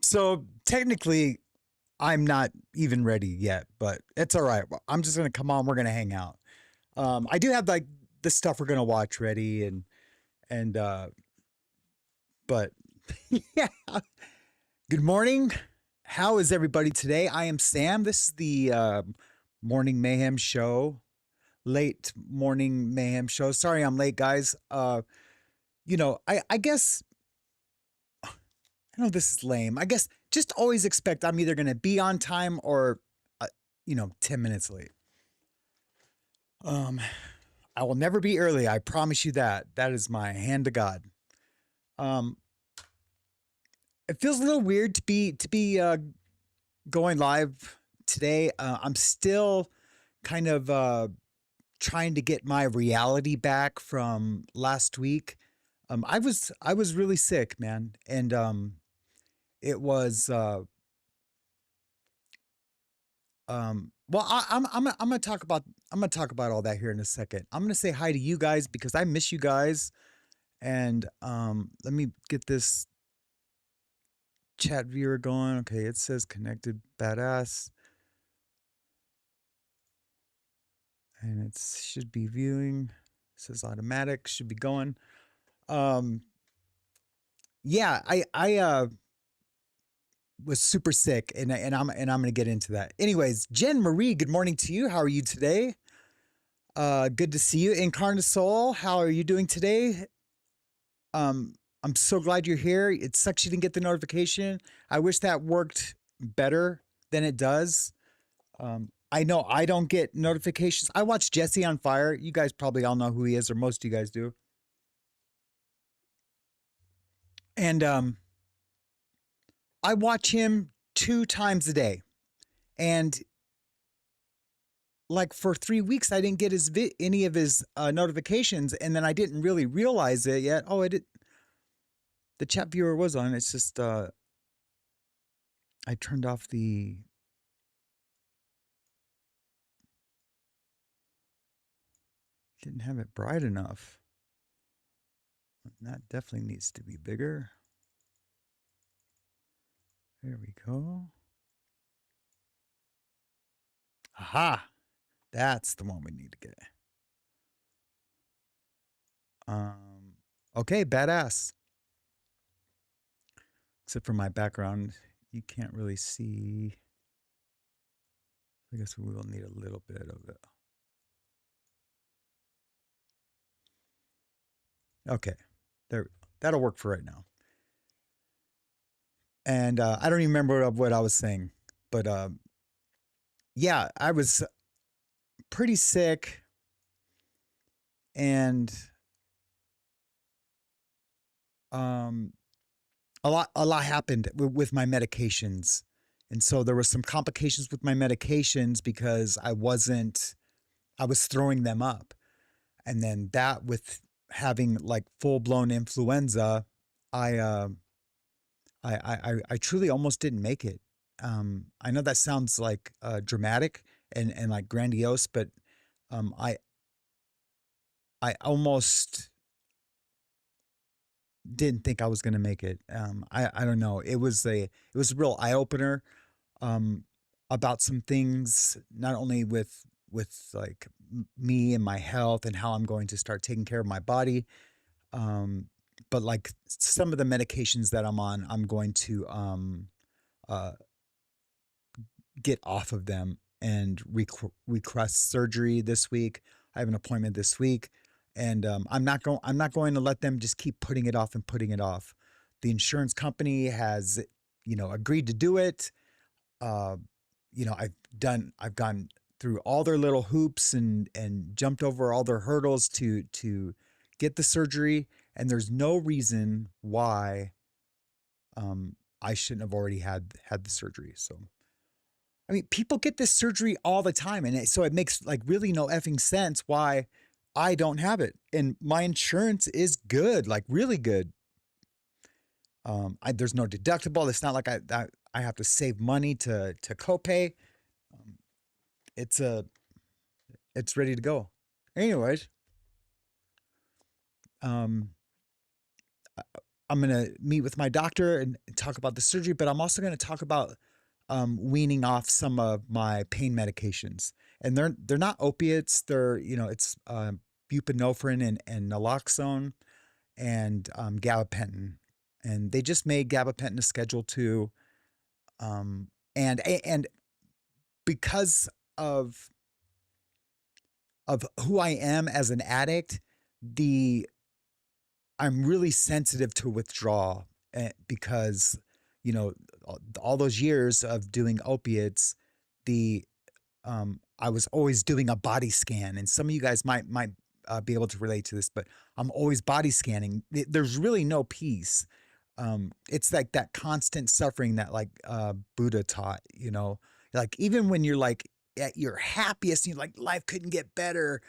So technically, I'm not even ready yet, but it's all right. I'm just gonna come on. We're gonna hang out. I do have like the stuff we're gonna watch ready, and but yeah. Good morning. How is everybody today? I am Sam. This is the morning mayhem show, late morning mayhem show. Sorry, I'm late, guys. I guess I know this is lame. I guess just always expect I'm either gonna be on time or, 10 minutes late. Um, I will never be early. I promise you that. That is my hand to God. Um, it feels a little weird to be going live today. I'm still kind of trying to get my reality back from last week. I was really sick, man, and it was well, I'm gonna talk about all that here in a second. I'm gonna say hi to you guys because I miss you guys, and let me get this chat viewer going. Okay, it says connected, badass, and it should be viewing. It says automatic, should be going. Um, yeah, I was super sick, and I'm gonna get into that. Anyways, Jen Marie, good morning to you. How are you today? Good to see you. Incarnasol, how are you doing today? I'm so glad you're here. It sucks you didn't get the notification. I wish that worked better than it does. I know I don't get notifications. I watch Jesse on Fire. You guys probably all know who he is, or most of you guys do. And I watch him 2 times a day. And like for 3 weeks, I didn't get any of his notifications, and then I didn't really realize it yet. Oh, I did. The chat viewer was on. It's just I turned off the. Didn't have it bright enough. That definitely needs to be bigger. There we go. Aha! That's the one we need to get. Okay, badass. Except for my background, you can't really see. I guess we will need a little bit of it. Okay, there. That'll work for right now. And I don't even remember what I was saying, but yeah, I was pretty sick, and a lot happened with my medications, and so there was some complications with my medications because I was throwing them up, and then that with having like full blown influenza, I I truly almost didn't make it. I know that sounds like dramatic and like grandiose, but um, I I almost didn't think I was gonna make it. I don't know. It was a real eye opener about some things, not only with like me and my health and how I'm going to start taking care of my body, um, but like some of the medications that I'm on, I'm going to uh, get off of them and request surgery this week. I have an appointment this week, and I'm not going to let them just keep putting it off and putting it off. The insurance company has, agreed to do it. Uh, I've gone through all their little hoops and jumped over all their hurdles to get the surgery, and there's no reason why I shouldn't have already had the surgery. So I mean, people get this surgery all the time, and so it makes like really no effing sense why I don't have it. And my insurance is good, like really good. There's no deductible. It's not like I have to save money to copay. Um, it's it's ready to go. Anyways, um, I'm going to meet with my doctor and talk about the surgery, but I'm also going to talk about weaning off some of my pain medications. And they're not opiates. They're, it's buprenorphine and naloxone and gabapentin. And they just made gabapentin a Schedule 2. And because of who I am as an addict, I'm really sensitive to withdrawal because, all those years of doing opiates, I was always doing a body scan, and some of you guys might be able to relate to this, but I'm always body scanning. There's really no peace. It's like that constant suffering that like Buddha taught, like even when you're like at your happiest, and you're like life couldn't get better,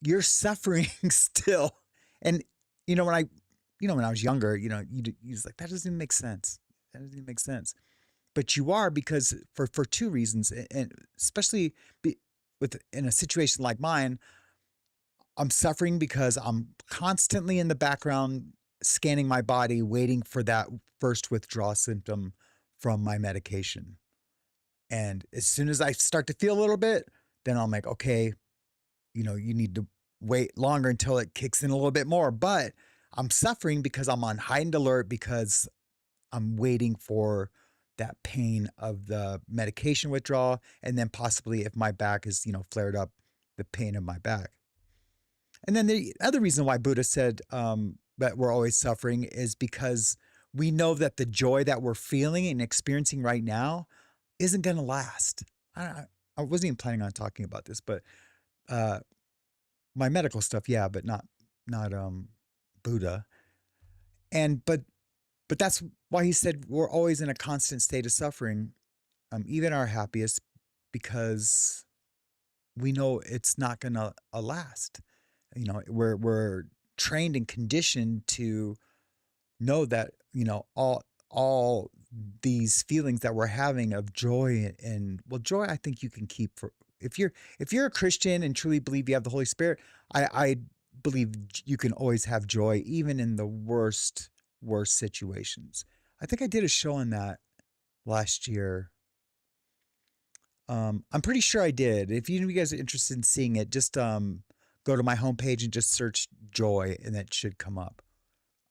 you're suffering still. And when I was younger, you was like, that doesn't even make sense. That doesn't even make sense. But you are, because for two reasons, and especially in a situation like mine, I'm suffering because I'm constantly in the background scanning my body, waiting for that first withdrawal symptom from my medication. And as soon as I start to feel a little bit, then I'm like, okay, you need to wait longer until it kicks in a little bit more. But I'm suffering because I'm on heightened alert, because I'm waiting for that pain of the medication withdrawal, and then possibly if my back is, flared up, the pain of my back. And then the other reason why Buddha said that we're always suffering is because we know that the joy that we're feeling and experiencing right now isn't going to last. I wasn't even planning on talking about this, but my medical stuff, yeah, but not Buddha. But that's why he said we're always in a constant state of suffering, even our happiest, because we know it's not going to last. We're trained and conditioned to know that, all these feelings that we're having of joy, and well, joy, I think you can keep for, if you're a Christian and truly believe you have the Holy Spirit, I believe you can always have joy, even in the worst situations. I think I did a show on that last year. I'm pretty sure I did. If you guys are interested in seeing it, just go to my homepage and just search joy, and that should come up.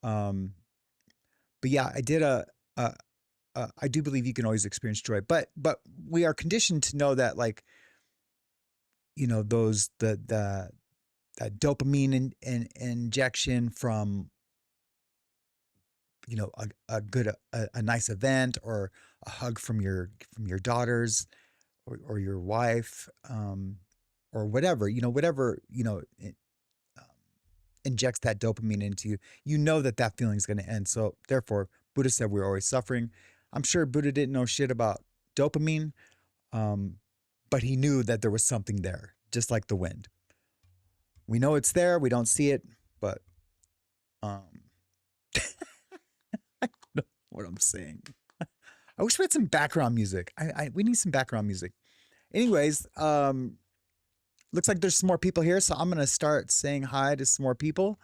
But yeah, I did I do believe you can always experience joy, but we are conditioned to know that, like, those that dopamine injection from a nice event, or a hug from your daughters, or your wife, or whatever, injects that dopamine into you, that feeling is going to end. So therefore, Buddha said we're always suffering. I'm sure Buddha didn't know shit about dopamine, but he knew that there was something there, just like the wind. We know it's there, we don't see it, but I don't know what I'm saying. I wish we had some background music. We need some background music. Anyways, looks like there's some more people here, so I'm going to start saying hi to some more people.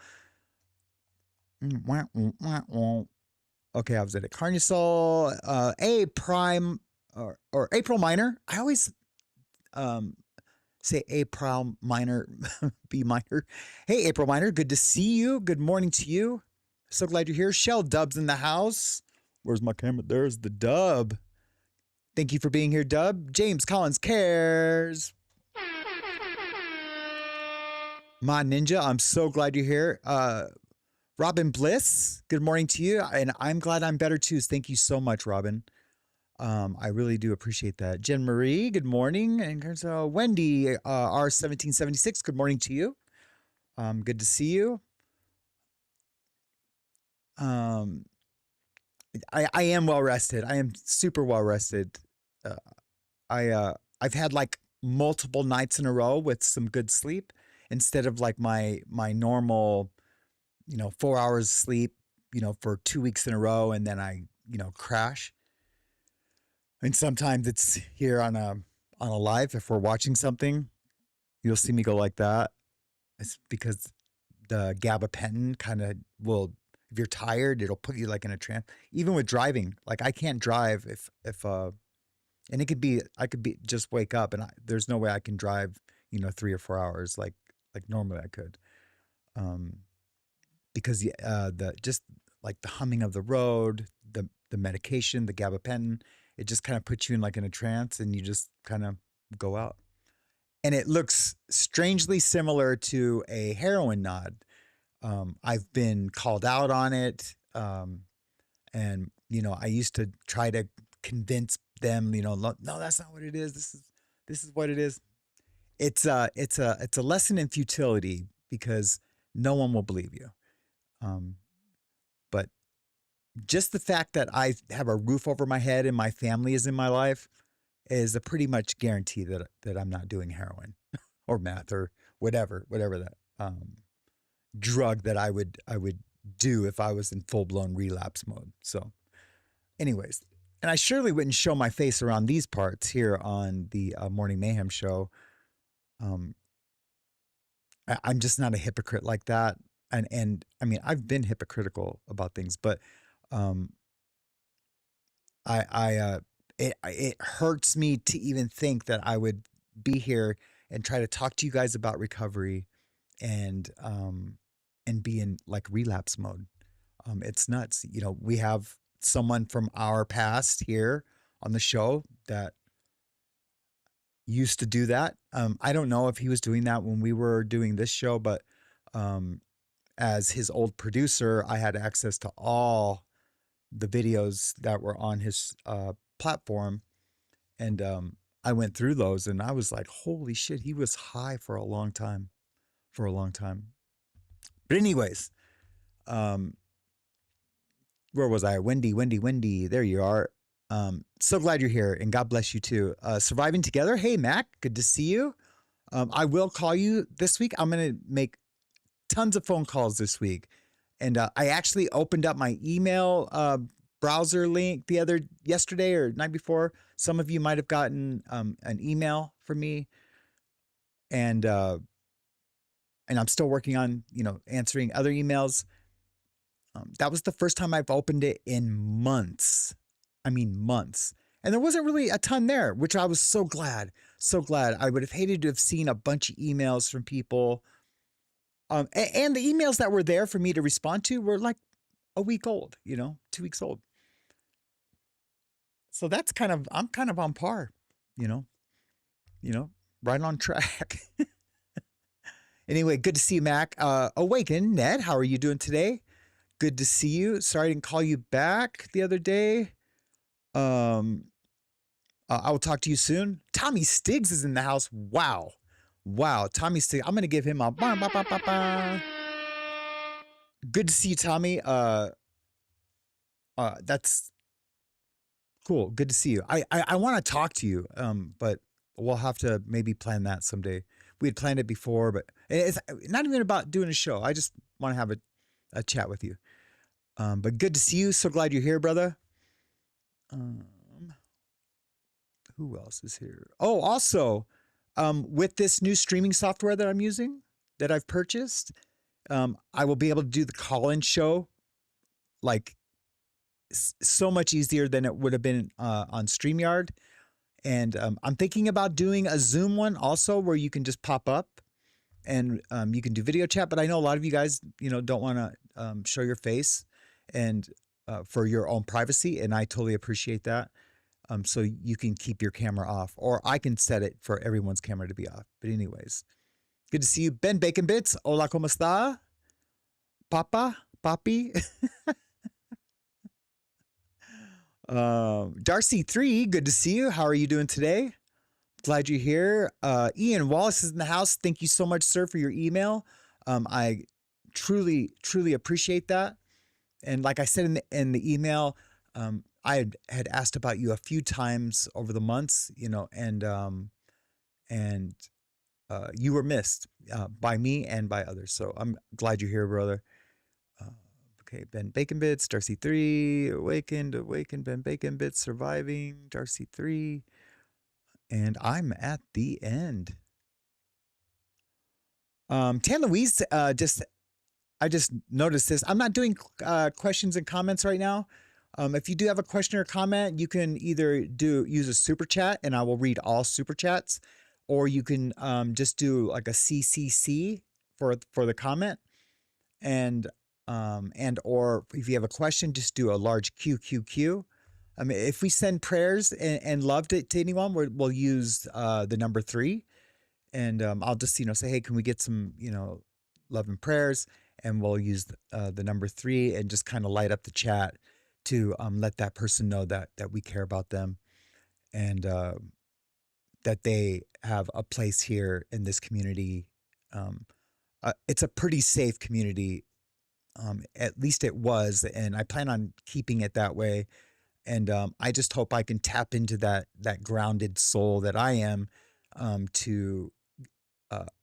Okay, I was at it. Carnusol, A Prime, or April Minor. I always say A Prime Minor, B Minor. Hey, April Minor, good to see you. Good morning to you. So glad you're here. Shell Dub's in the house. Where's my camera? There's the Dub. Thank you for being here, Dub. James Collins cares. Ma Ninja, I'm so glad you're here. Robin Bliss, good morning to you. And I'm glad I'm better too. Thank you so much, Robin. I really do appreciate that. Jen Marie, good morning. And Wendy, R1776, good morning to you. Good to see you. I am well rested. I am super well rested. I've had like multiple nights in a row with some good sleep, instead of like my normal, 4 hours sleep, for 2 weeks in a row, and then I, crash. And sometimes it's here on a live. If we're watching something, you'll see me go like that. It's because the gabapentin kind of will if you're tired, it'll put you like in a trance. Even with driving, like I can't drive and it could be, I could be just wake up and there's no way I can drive, 3 or 4 hours like normally I could. Um, because the just like the humming of the road, the medication, the gabapentin, it just kind of puts you in like in a trance and you just kind of go out. And it looks strangely similar to a heroin nod. I've been called out on it. And I used to try to convince them, no, that's not what it is. This is what it is. It's a lesson in futility because no one will believe you. But just the fact that I have a roof over my head and my family is in my life is a pretty much guarantee that I'm not doing heroin or meth or whatever that drug that I would do if I was in full blown relapse mode. So, anyways, and I surely wouldn't show my face around these parts here on the Morning Mayhem show. I'm just not a hypocrite like that. And I mean, I've been hypocritical about things, but it hurts me to even think that I would be here and try to talk to you guys about recovery and be in like relapse mode. It's nuts. We have someone from our past here on the show that used to do that. I don't know if he was doing that when we were doing this show, but as his old producer, I had access to all the videos that were on his platform. And I went through those and I was like, holy shit, he was high for a long time. But anyways, where was I? Wendy, there you are. So glad you're here and God bless you too. Surviving Together. Hey, Mac, good to see you. I will call you this week. I'm going to make tons of phone calls this week. And I actually opened up my email browser link yesterday or night before. Some of you might have gotten an email from me, and I'm still working on answering other emails. That was the first time I've opened it in months. I mean months, and there wasn't really a ton there, which I was so glad. So glad. I would have hated to have seen a bunch of emails from people. And the emails that were there for me to respond to were like a week old, 2 weeks old. So I'm kind of on par, right on track. Anyway, good to see you, Mac. Awaken, Ned, how are you doing today? Good to see you. Sorry I didn't call you back the other day. I will talk to you soon. Tommy Stiggs is in the house. Wow. Tommy Stiggs. I'm going to give him a bah, bah, bah, bah, bah. Good to see you, Tommy. That's cool. Good to see you. I want to talk to you. But we'll have to maybe plan that someday. We had planned it before, but it's not even about doing a show. I just want to have a chat with you. But good to see you. So glad you're here, brother. Who else is here? Oh, also, with this new streaming software that I'm using, that I've purchased, I will be able to do the call-in show like so much easier than it would have been on StreamYard. And I'm thinking about doing a Zoom one also where you can just pop up and you can do video chat. But I know a lot of you guys, don't want to show your face and for your own privacy. And I totally appreciate that. So you can keep your camera off, or I can set it for everyone's camera to be off. But anyways, good to see you. Ben Bacon Bits. Hola, ¿cómo está? Papi. Darcy 3, good to see you. How are you doing today? Glad you're here. Ian Wallace is in the house. Thank you so much, sir, for your email. I truly appreciate that. And like I said in the email, I had asked about you a few times over the months, and you were missed by me and by others. So I'm glad you're here, brother. Okay, Ben Bacon Bits, Darcy 3, awakened, Ben Bacon Bits, surviving, Darcy 3, and I'm at the end. Tan Louise just I just noticed this. I'm not doing questions and comments right now. If you do have a question or comment, you can either use a super chat, and I will read all super chats, or you can just do like a CCC for the comment, and or if you have a question, just do a large QQQ. I mean, if we send prayers and love to anyone, we'll use the number 3, and I'll just say, hey, can we get some love and prayers, and we'll use the number 3 and just kind of light up the chat to let that person know that we care about them, and that they have a place here in this community. It's a pretty safe community. At least it was, and I plan on keeping it that way. And I just hope I can tap into that grounded soul that I am, to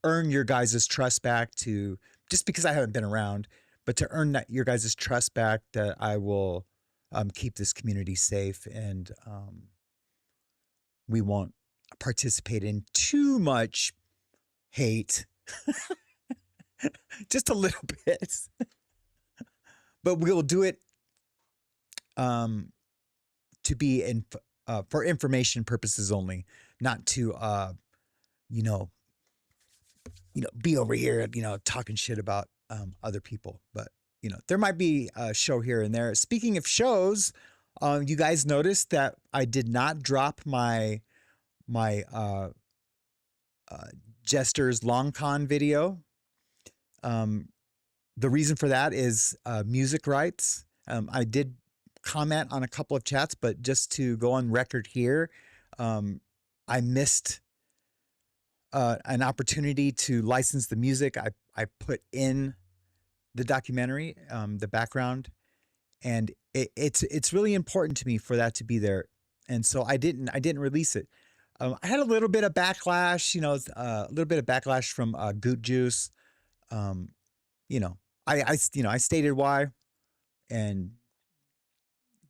earn your guys' trust back, to just because I haven't been around, but to earn your guys' trust back, that I will keep this community safe, and we won't participate in too much hate, just a little bit, but we'll do it to be for information purposes only, not to be over here talking shit about other people. But there might be a show here and there. Speaking of shows, you guys noticed that I did not drop my Jester's Long Con video. The reason for that is music rights. I did comment on a couple of chats, but just to go on record here, I missed an opportunity to license the music I put in the documentary, the background, and it's really important to me for that to be there, and so I didn't release it. I had a little bit of backlash, a little bit of backlash from Goot Juice. I stated why, and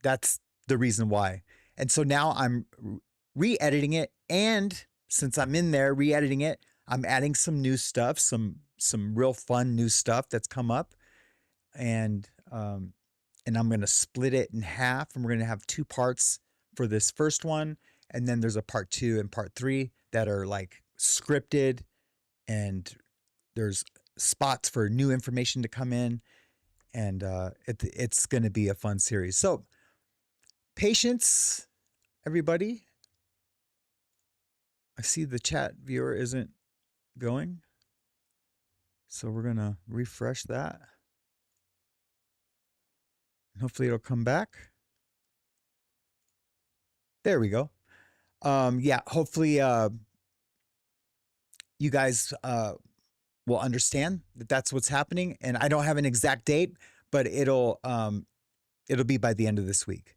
that's the reason why. And so now I'm re-editing it, and since I'm in there re-editing it, I'm adding some new stuff, some real fun new stuff that's come up, and I'm going to split it in half, and we're going to have 2 parts for this first one, and then there's a part 2 and part 3 that are like scripted, and there's spots for new information to come in, and it's going to be a fun series. So patience, everybody. I see the chat viewer isn't going, so we're going to refresh that. Hopefully it'll come back. There we go. Yeah, hopefully you guys will understand that that's what's happening. And I don't have an exact date, but it'll be by the end of this week.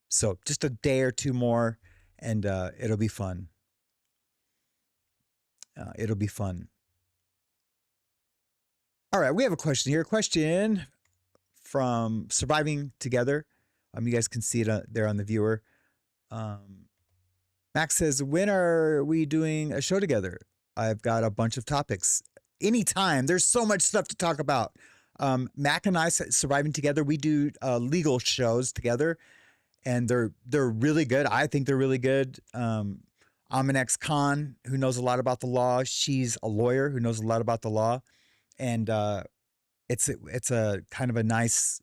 So just a day or 2 more, and it'll be fun. It'll be fun. All right, we have a question here. Question from Surviving Together. You guys can see it there on the viewer. Max says, when are we doing a show together? I've got a bunch of topics. Anytime. There's so much stuff to talk about. Mac and I, Surviving Together, we do legal shows together, and they're really good. I think they're really good. I'm an ex-con who knows a lot about the law. She's a lawyer who knows a lot about the law, and it's a kind of a nice,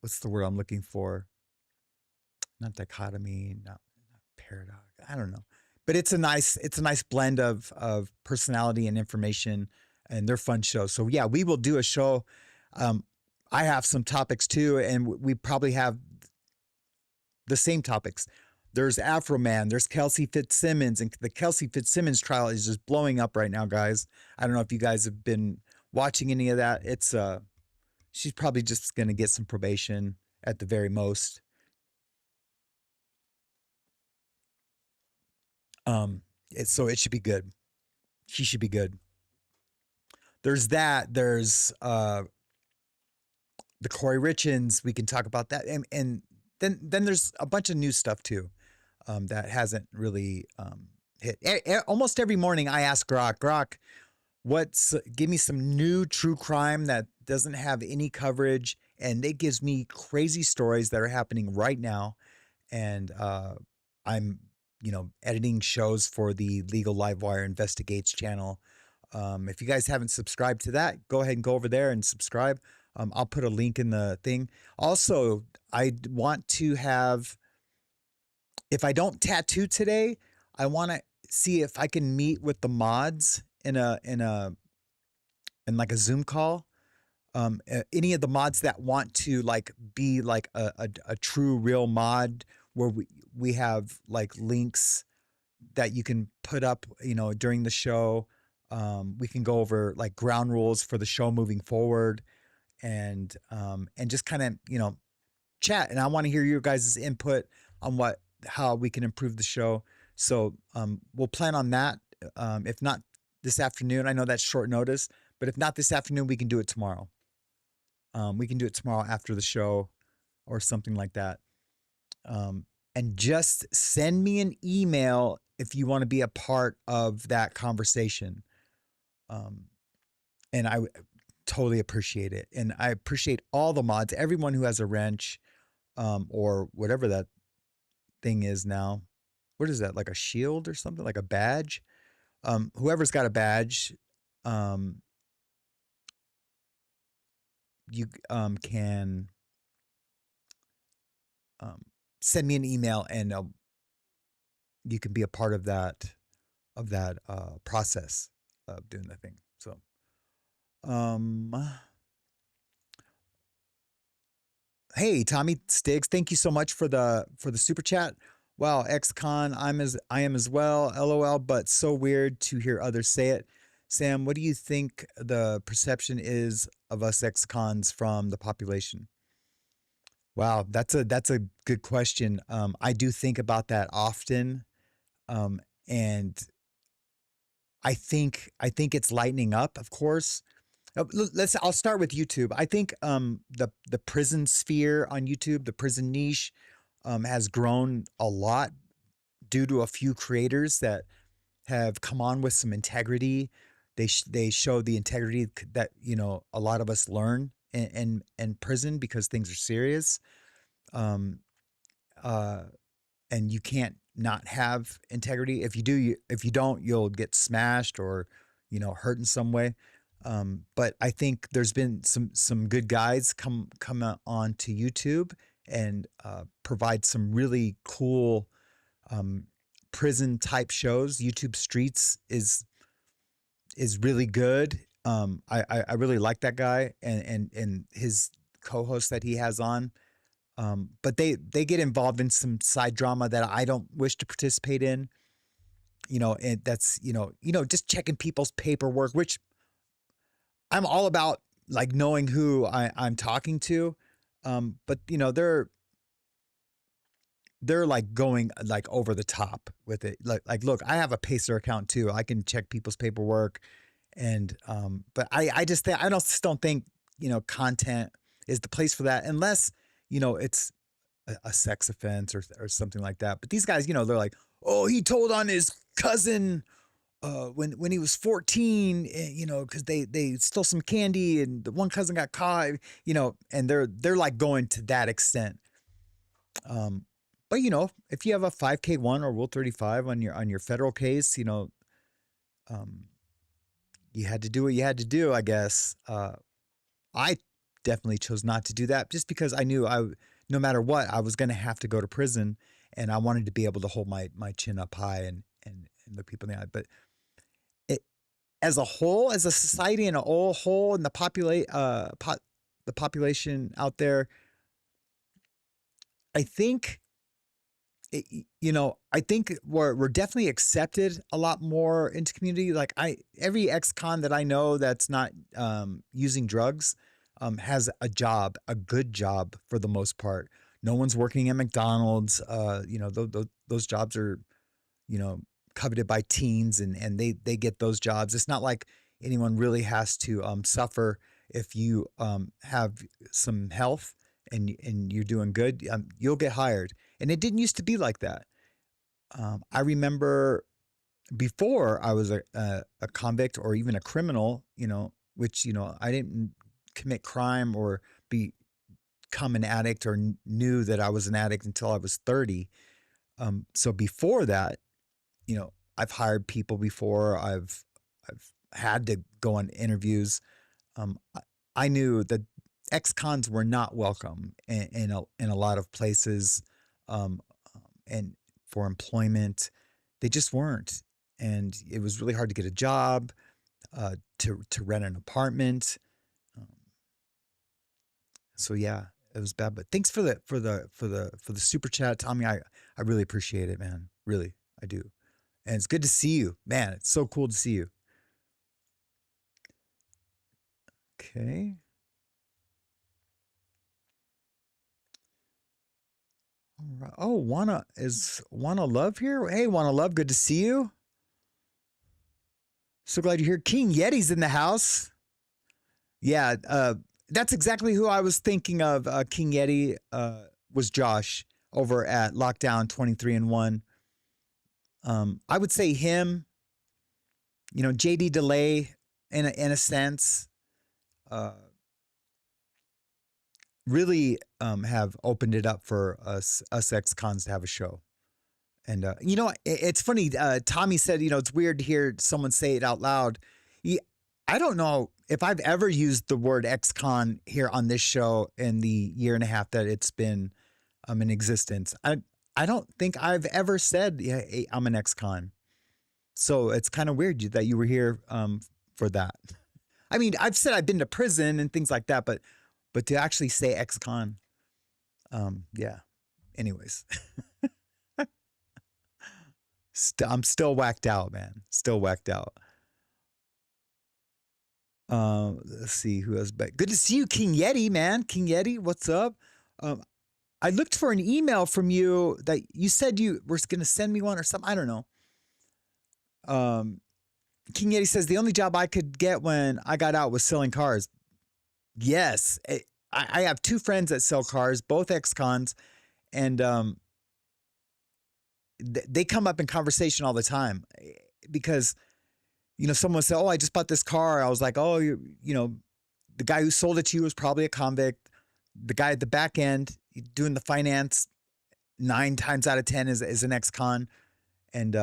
what's the word I'm looking for? Not dichotomy, not paradox. I don't know, but it's a nice blend of personality and information, and they're fun shows. So yeah, we will do a show. I have some topics too, and we probably have the same topics. There's Afro Man, there's Kelsey Fitzsimmons, and the Kelsey Fitzsimmons trial is just blowing up right now, guys. I don't know if you guys have been watching any of that. It's she's probably just going to get some probation at the very most. So it should be good. She should be good. There's that. There's the Corey Richins. We can talk about that, and then there's a bunch of new stuff too, that hasn't really hit. Almost every morning I ask Grok, give me some new true crime that doesn't have any coverage, and it gives me crazy stories that are happening right now. And I'm, editing shows for the Legal Livewire Investigates channel. If you guys haven't subscribed to that, go ahead and go over there and subscribe. I'll put a link in the thing. Also, I want to have, if I don't tattoo today, I want to see if I can meet with the mods in like a Zoom call. Any of the mods that want to like be like a true real mod, where we have like links that you can put up, during the show. We can go over like ground rules for the show moving forward, and just kind of, chat. And I want to hear your guys' input on how we can improve the show. So we'll plan on that. If not this afternoon, I know that's short notice, but if not this afternoon, we can do it tomorrow. We can do it tomorrow after the show or something like that. And just send me an email if you want to be a part of that conversation. And I totally appreciate it. And I appreciate all the mods, everyone who has a wrench, or whatever that thing is now. What is that? Like a shield or something, like a badge? Whoever's got a badge, you can send me an email, and you can be a part of that process of doing the thing. So, hey, Tommy Stiggs, thank you so much for the super chat. Wow, ex-con, I am as well. LOL, but so weird to hear others say it. Sam, what do you think the perception is of us ex-cons from the population? Wow, that's a good question. I do think about that often, and I think it's lightening up. Of course, I'll start with YouTube. I think the prison sphere on YouTube, the prison niche, has grown a lot due to a few creators that have come on with some integrity. They show the integrity that a lot of us learn in prison, because things are serious. And you can't not have integrity. If you do, if you don't, you'll get smashed or hurt in some way. But I think there's been some good guys come on to YouTube and provide some really cool prison type shows. YouTube Streets is really good. I really like that guy and his co-host that he has on. But they get involved in some side drama that I don't wish to participate in. And that's just checking people's paperwork, which I'm all about, like knowing who I'm talking to. But they're like going like over the top with it. Like look, I have a Pacer account too. I can check people's paperwork, and but I just don't think content is the place for that, unless it's a sex offense or something like that. But these guys, they're like, oh, he told on his cousin when he was 14, because they stole some candy and the one cousin got caught, and they're like going to that extent. But if you have a 5K1 or Rule 35 on your federal case, you had to do what you had to do, I guess. I definitely chose not to do that, just because I knew no matter what, I was going to have to go to prison, and I wanted to be able to hold my chin up high and look people in the eye. But as a whole, as a society and a whole, and the population out there, I think I think we're definitely accepted a lot more into community. Like every ex-con that I know that's not using drugs has a good job for the most part. No one's working at McDonald's. Those jobs are, coveted by teens, and they get those jobs. It's not like anyone really has to suffer if you have some health and you're doing good. You'll get hired. And it didn't used to be like that. I remember before I was a convict or even a criminal, which, I didn't commit crime or become an addict or knew that I was an addict until I was 30. So before that, I've hired people before. I've had to go on interviews. I knew that ex-cons were not welcome in a lot of places, um, and for employment, they just weren't. And it was really hard to get a job, to rent an apartment. Um, so yeah, it was bad. But thanks for the super chat, Tommy. I really appreciate it, man. Really, I do. And it's good to see you, man. It's so cool to see you. Okay. All right. Oh, Wanna Love here? Hey, Wanna Love, good to see you. So glad you're here. King Yeti's in the house. Yeah, that's exactly who I was thinking of. King Yeti was Josh over at Lockdown 23 and 1. I would say him, JD Delay in a sense, really have opened it up for us ex-cons to have a show. And, it's funny. Tommy said, it's weird to hear someone say it out loud. I don't know if I've ever used the word ex-con here on this show in the year and a half that it's been in existence. I don't think I've ever said, yeah, hey, I'm an ex-con. So it's kind of weird that you were here for that. I mean, I've said I've been to prison and things like that, but to actually say ex-con, yeah. Anyways. I'm still whacked out, man. Still whacked out. Let's see who else back. Good to see you, King Yeti, man. King Yeti, what's up? I looked for an email from you that you said you were going to send me one or something. I don't know. King Yeti says the only job I could get when I got out was selling cars. Yes, I have two friends that sell cars, both ex-cons, and they come up in conversation all the time because, someone said, oh, I just bought this car. I was like, oh, the guy who sold it to you was probably a convict. The guy at the back end doing the finance 9 times out of 10 is an ex-con. And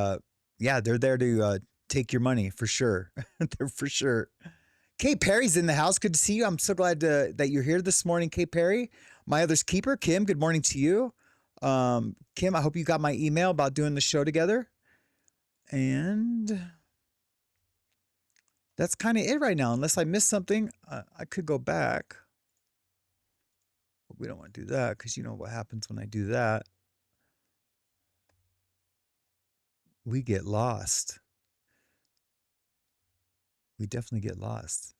yeah, they're there to take your money for sure. They're for sure. Kay Perry's in the house. Good to see you. I'm so glad that you're here this morning, Kay Perry. My other's keeper, Kim, good morning to you. Kim, I hope you got my email about doing the show together. And that's kind of it right now. Unless I missed something, I could go back. But we don't want to do that because you know what happens when I do that. We get lost. We definitely get lost.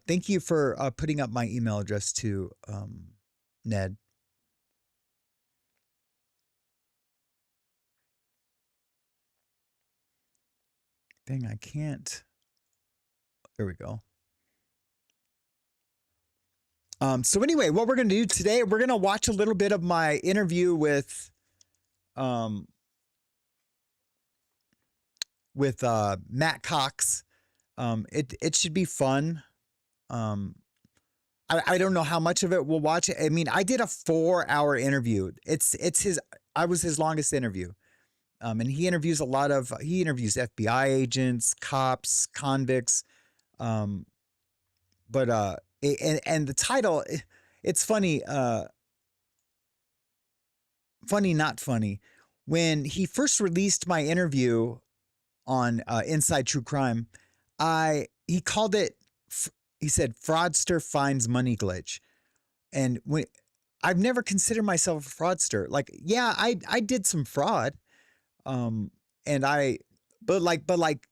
Thank you for putting up my email address too, Ned. Dang, I can't. There we go. So anyway, what we're going to do today, we're going to watch a little bit of my interview with Matt Cox. It should be fun. I don't know how much of it we'll watch. I mean, I did a 4-hour interview. I was his longest interview. And he interviews he interviews FBI agents, cops, convicts. And the title, it's funny, funny, not funny. When he first released my interview on Inside True Crime, he called it, he said, Fraudster Finds Money Glitch. And I've never considered myself a fraudster. Like, yeah, I did some fraud. But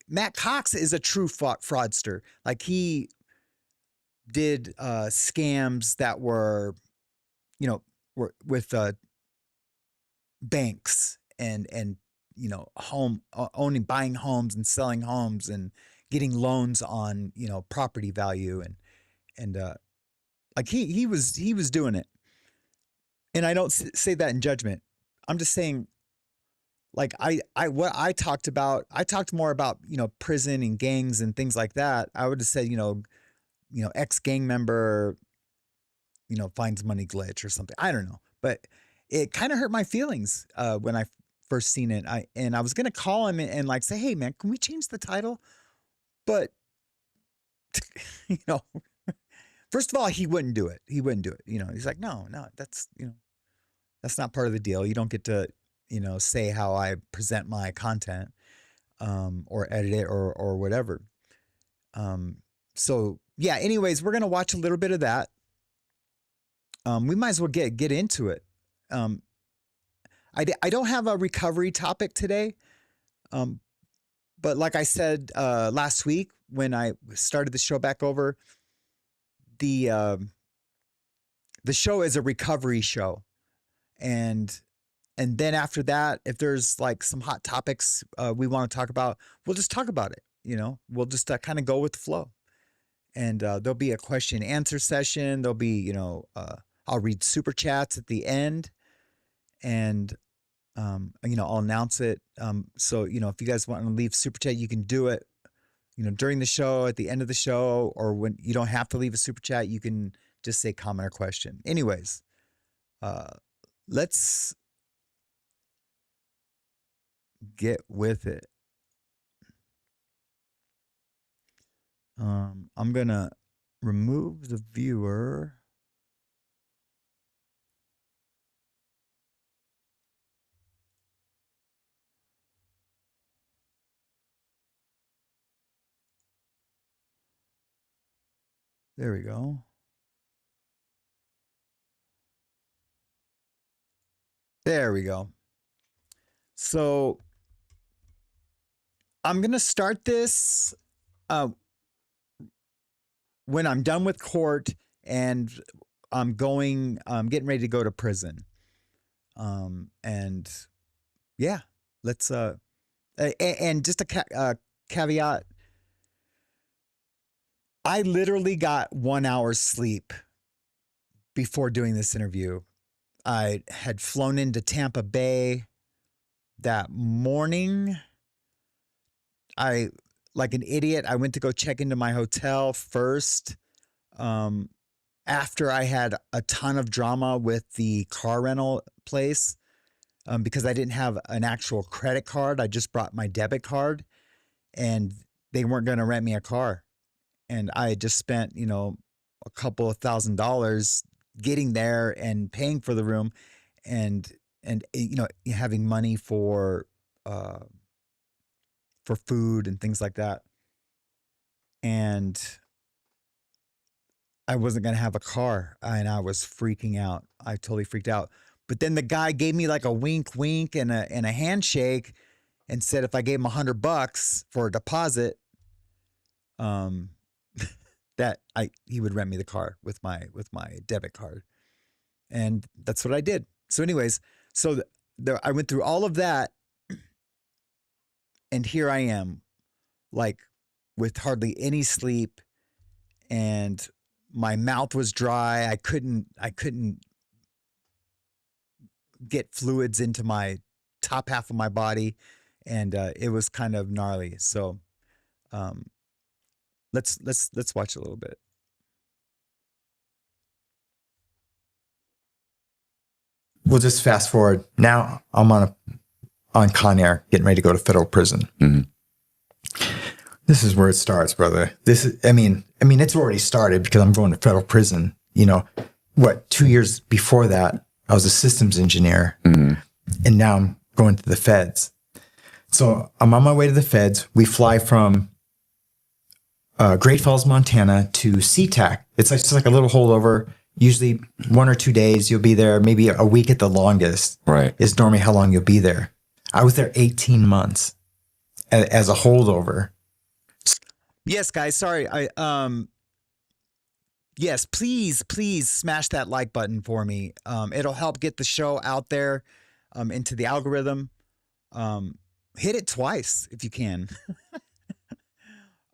Matt Cox is a true fraudster. Like he did scams that were, with banks and buying homes and selling homes and getting loans on, property value and like he was doing it. And I don't say that in judgment. I'm just saying like what I talked more about, prison and gangs and things like that. I would have said, ex gang member, finds money glitch or something. I don't know, but it kind of hurt my feelings when I first seen it. I was gonna call him and like say, hey man, can we change the title? But you know, first of all, he wouldn't do it. He wouldn't do it. He's like, no, that's that's not part of the deal. You don't get to say how I present my content or edit it or whatever. So yeah. Anyways, we're gonna watch a little bit of that. We might as well get into it. I don't have a recovery topic today, but like I said last week when I started the show back over, the show is a recovery show, and then after that, if there's like some hot topics we want to talk about, we'll just talk about it. We'll just kind of go with the flow, and there'll be a question and answer session. There'll be I'll read super chats at the end, and I'll announce it. So if you guys want to leave super chat, you can do it during the show, at the end of the show, or when you don't have to leave a super chat, you can just say comment or question. Anyways, let's get with it. I'm gonna remove the viewer. There we go. There we go. So I'm going to start this when I'm done with court and I'm getting ready to go to prison. And yeah, let's, and just a caveat. I literally got 1 hour's sleep before doing this interview. I had flown into Tampa Bay that morning. Like an idiot, I went to go check into my hotel first. After I had a ton of drama with the car rental place, because I didn't have an actual credit card. I just brought my debit card, and they weren't going to rent me a car. And I had just spent, a couple of $1,000s getting there and paying for the room, and having money for food and things like that. And I wasn't going to have a car, and I was freaking out. I totally freaked out. But then the guy gave me like a wink and a handshake and said if I gave him $100 for a deposit, that he would rent me the car with my debit card. And that's what I did. So anyways, I went through all of that, and here I am, like with hardly any sleep, and my mouth was dry. I couldn't get fluids into my top half of my body, and it was kind of gnarly. So let's watch a little bit. We'll just fast forward. Now I'm on Con Air, getting ready to go to federal prison. Mm-hmm. This is where it starts, brother. I mean, it's already started because I'm going to federal prison. 2 years before that, I was a systems engineer, Mm-hmm. and now I'm going to the feds. So I'm on my way to the feds. We fly from Great Falls, Montana to SeaTac. It's just like a little holdover. Usually 1 or 2 days you'll be there, maybe a week at the longest. Right. Is normally how long you'll be there. I was there 18 months as a holdover. Yes, guys. Sorry. Yes, please smash that like button for me. It'll help get the show out there, into the algorithm. Hit it twice if you can.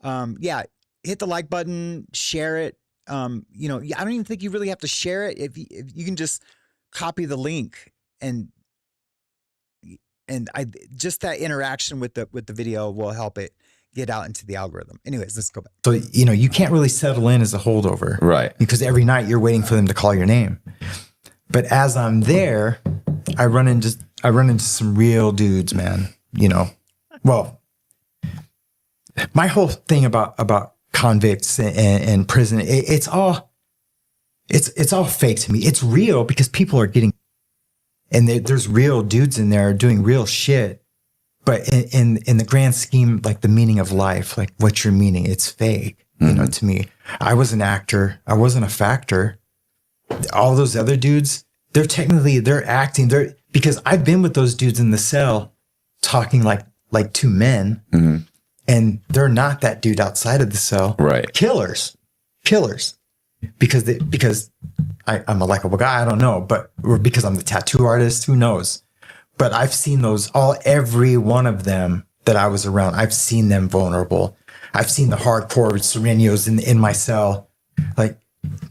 Yeah, hit the like button, share it. I don't even think you really have to share it. If you can just copy the link and and I just that interaction with the video will help it get out into the algorithm. Anyways, let's go back. So, you know, you can't really settle in as a holdover. Right. Because every night you're waiting for them to call your name. But as I'm there, I run into some real dudes, man. You know, well, my whole thing about convicts and prison, it's all fake to me. It's real because people are getting, and there's real dudes in there doing real shit. But in the grand scheme, like the meaning of life, like what's your meaning? It's fake, you know, to me. I was an actor. I wasn't a factor. All those other dudes, they're acting. Because I've been with those dudes in the cell talking like two men, and they're not that dude outside of the cell. Right. Killers. Because I'm a likable guy. I don't know, or because I'm the tattoo artist, who knows? But I've seen every one of them that I was around. I've seen them vulnerable. I've seen the hardcore Serenios in my cell, like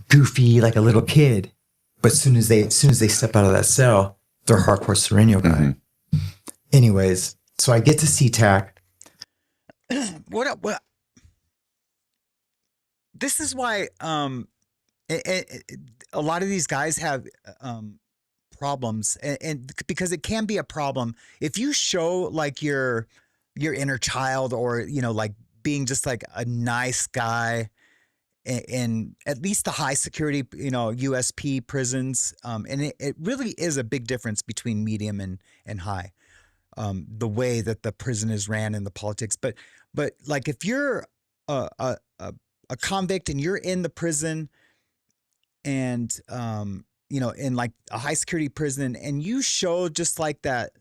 goofy, like a little kid. But as soon as they step out of that cell, they're hardcore Serenio guy. Anyways, so I get to SeaTac. What? This is why a lot of these guys have problems, and because it can be a problem if you show like your inner child, or you know, like being just like a nice guy in at least the high security, you know, USP prisons, and it really is a big difference between medium and high, the way that the prison is ran and the politics. But like if you're a convict and you're in the prison, and you know, in like a high security prison, and you show just like that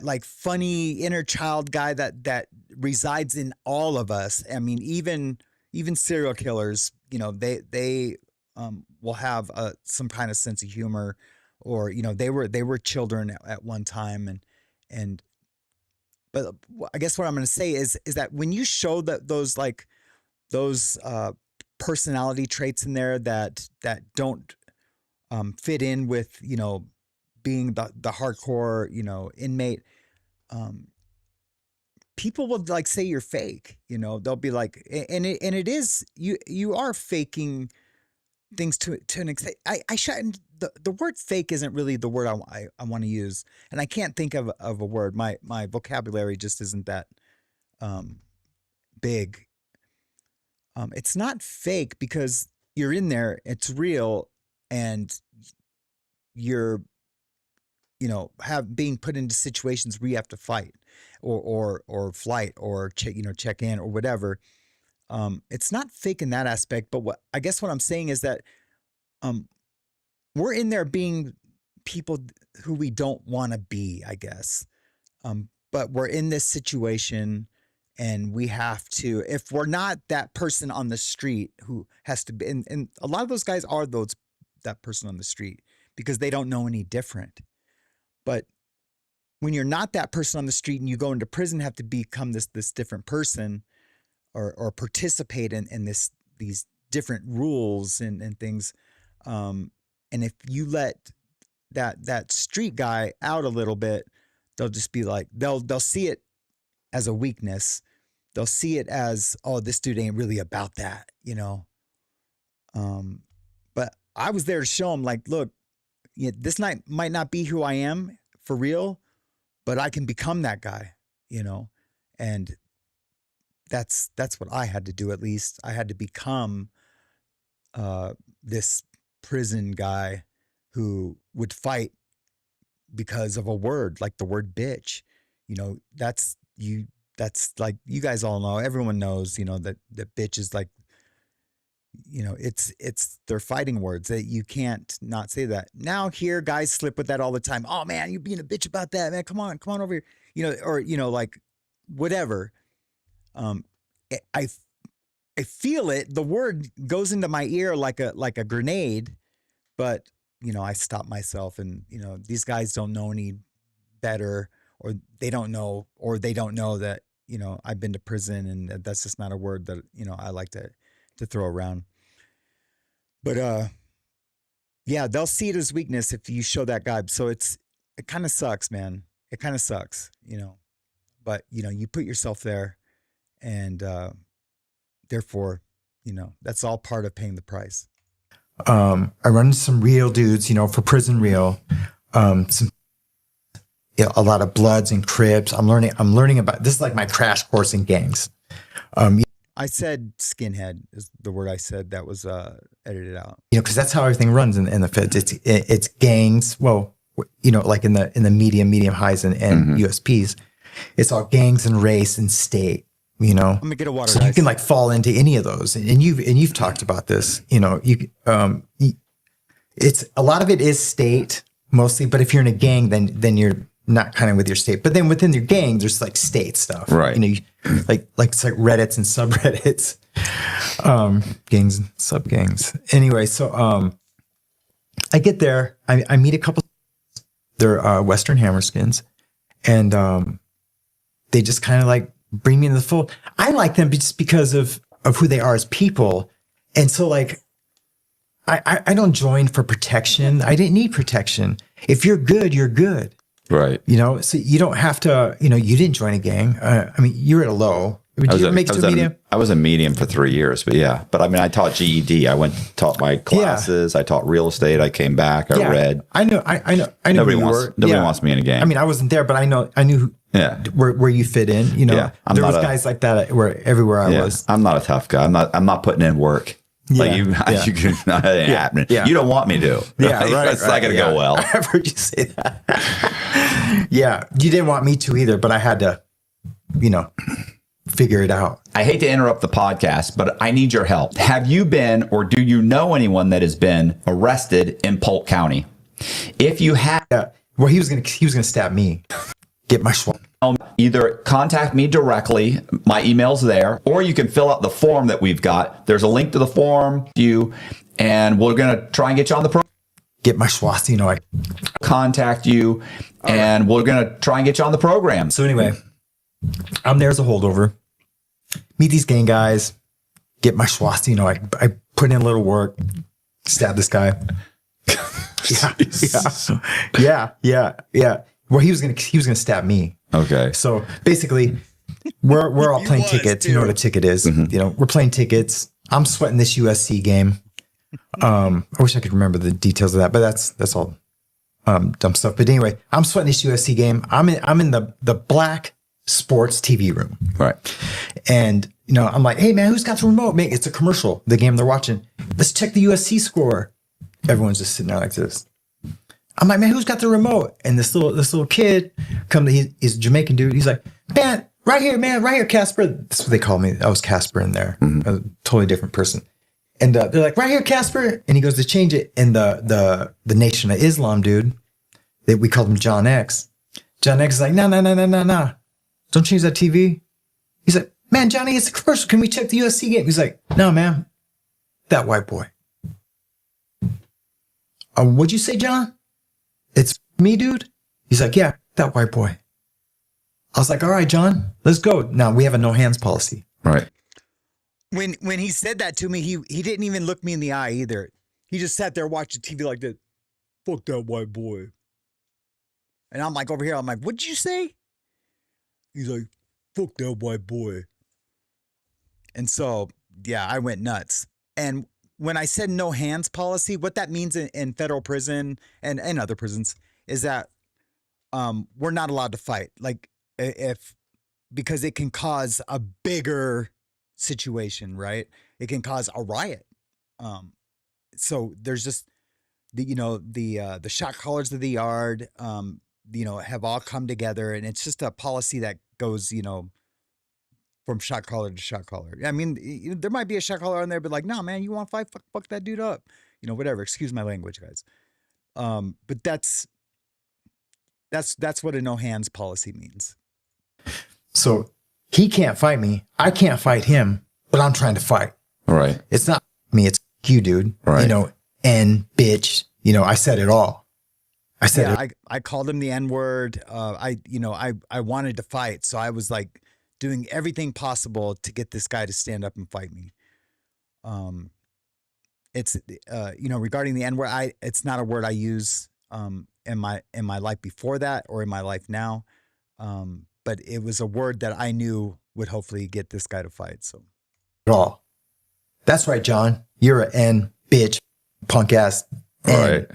like funny inner child guy that resides in all of us. I mean, even serial killers, you know, they will have some kind of sense of humor, or you know, they were children at one time, but I guess what I'm going to say is that when you show those personality traits in there that don't fit in with, you know, being the hardcore, you know, inmate, people will like say you're fake, you know. They'll be like, and it is, you are faking things to an extent. I shouldn't, the word fake isn't really the word I want to use, and I can't think of a word. My vocabulary just isn't that big. It's not fake because you're in there, it's real, and you're, you know, being put into situations where you have to fight or flight or check in or whatever. It's not fake in that aspect, but what I'm saying is that we're in there being people who we don't want to be, I guess. But we're in this situation, and we have to, if we're not that person on the street who has to be, and a lot of those guys are that person on the street because they don't know any different. But when you're not that person on the street and you go into prison, have to become this different person, or participate in these different rules and things. And if you let that street guy out a little bit, they'll just be like, they'll see it as a weakness. They'll see it as, oh, this dude ain't really about that, you know? But I was there to show him, like, look, this night might not be who I am for real, but I can become that guy, you know? And that's what I had to do. At least I had to become this prison guy who would fight because of a word, like the word bitch. You know, that's like, you guys all know, everyone knows, you know, that bitch is like, you know, it's they're fighting words that you can't not say that. Now here, guys slip with that all the time. Oh man, you're being a bitch about that, man. Come on over here. You know, or, you know, like whatever. I feel it. The word goes into my ear like a grenade, but you know, I stop myself, and you know, these guys don't know any better, or they don't know that, you know, I've been to prison, and that's just not a word that, you know, I like to throw around. But yeah, they'll see it as weakness if you show that guy. So it's it kind of sucks, man. It kind of sucks, but you put yourself there, and therefore, that's all part of paying the price. I run into some real dudes, for prison real. Some a lot of Bloods and Crips. I'm learning about this is like my crash course in gangs. I said skinhead is the word I said that was edited out. Because that's how everything runs in the feds. It's gangs. Well, like in the medium highs and USPs, it's all gangs and race and state. I'm gonna get a water. So guys. you can like fall into any of those, and you've talked about this. It's a lot of it is state mostly, but if you're in a gang, then you're not kind of with your state. But then within your gang, there's like state stuff, right? Like it's like Reddits and subreddits, gangs and sub gangs. Anyway, so I get there, I meet a couple. They're Western Hammerskins, and they just kind of like bring me into the fold. I like them just because of who they are as people, and so like. I don't join for protection. I didn't need protection. If you're good, you're good. Right. So you don't have to, you didn't join a gang. You're at a low. Did you ever make it to a medium? I was a medium for 3 years, but yeah. But I taught GED. I taught my classes. I taught real estate. I came back. I read. I know. Nobody wants me in a gang. I wasn't there, but I knew where you fit in. There was guys like that everywhere I was. I'm not a tough guy. I'm not putting in work. Like you can not happening. Yeah. You don't want me to. Yeah, right. It's not going to go well. I've heard you say that. Yeah, you didn't want me to either, but I had to, figure it out. I hate to interrupt the podcast, but I need your help. Have you been, or do you know anyone that has been arrested in Polk County? If you have, well, he was gonna stab me. Get my swat. Either contact me directly, my email's there, or you can fill out the form that we've got. There's a link to the form, and we're going to try and get you on the program. Get my swastika, contact you, and we're going to try and get you on the program. So anyway, I'm there as a holdover. Meet these gang guys. Get my swastika, I put in a little work. Stab this guy. Yeah. Well, he was gonna stab me. Okay. So basically, we're all playing tickets. Too. You know what a ticket is. We're playing tickets. I'm sweating this USC game. I wish I could remember the details of that, but that's all dumb stuff. But anyway, I'm sweating this USC game. I'm in the black sports TV room. Right. And I'm like, hey man, who's got the remote? Man, it's a commercial. The game they're watching. Let's check the USC score. Everyone's just sitting there like this. I'm like, man, who's got the remote? And this little kid he's a Jamaican dude. He's like, man, right here, Casper. That's what they call me. I was Casper in there. A totally different person. And they're like, right here, Casper. And he goes to change it. And the Nation of Islam dude, we called him John X. John X is like, no. Don't change that TV. He's like, man, Johnny, it's a commercial. Can we check the USC game? He's like, no, man, that white boy. What'd you say, John? It's me, dude? He's like, yeah, that white boy. I was like, all right, John, let's go. Now we have a no hands policy. Right. When he said that to me, he didn't even look me in the eye either. He just sat there watching TV like that. Fuck that white boy. And I'm like over here, I'm like, what'd you say? He's like, fuck that white boy. And so, yeah, I went nuts. And when I said no hands policy, what that means in federal prison and other prisons is that we're not allowed to fight. Like because it can cause a bigger situation, right? It can cause a riot. So there's just the shot callers of the yard, have all come together, and it's just a policy that goes, from shot caller to shot caller. I mean, there might be a shot caller on there, but like, nah, man, you want to fight? Fuck that dude up. Whatever. Excuse my language, guys. But that's what a no hands policy means. So he can't fight me. I can't fight him, but I'm trying to fight. Right. It's not me. It's you, dude. Right. And bitch. I said it all. I said it. I called him the N-word. I wanted to fight, so I was like doing everything possible to get this guy to stand up and fight me. It's regarding the N-word, it's not a word I use in my life before that or in my life now. But it was a word that I knew would hopefully get this guy to fight. So At all. That's right, John. You're an N bitch, punk ass. All N. right.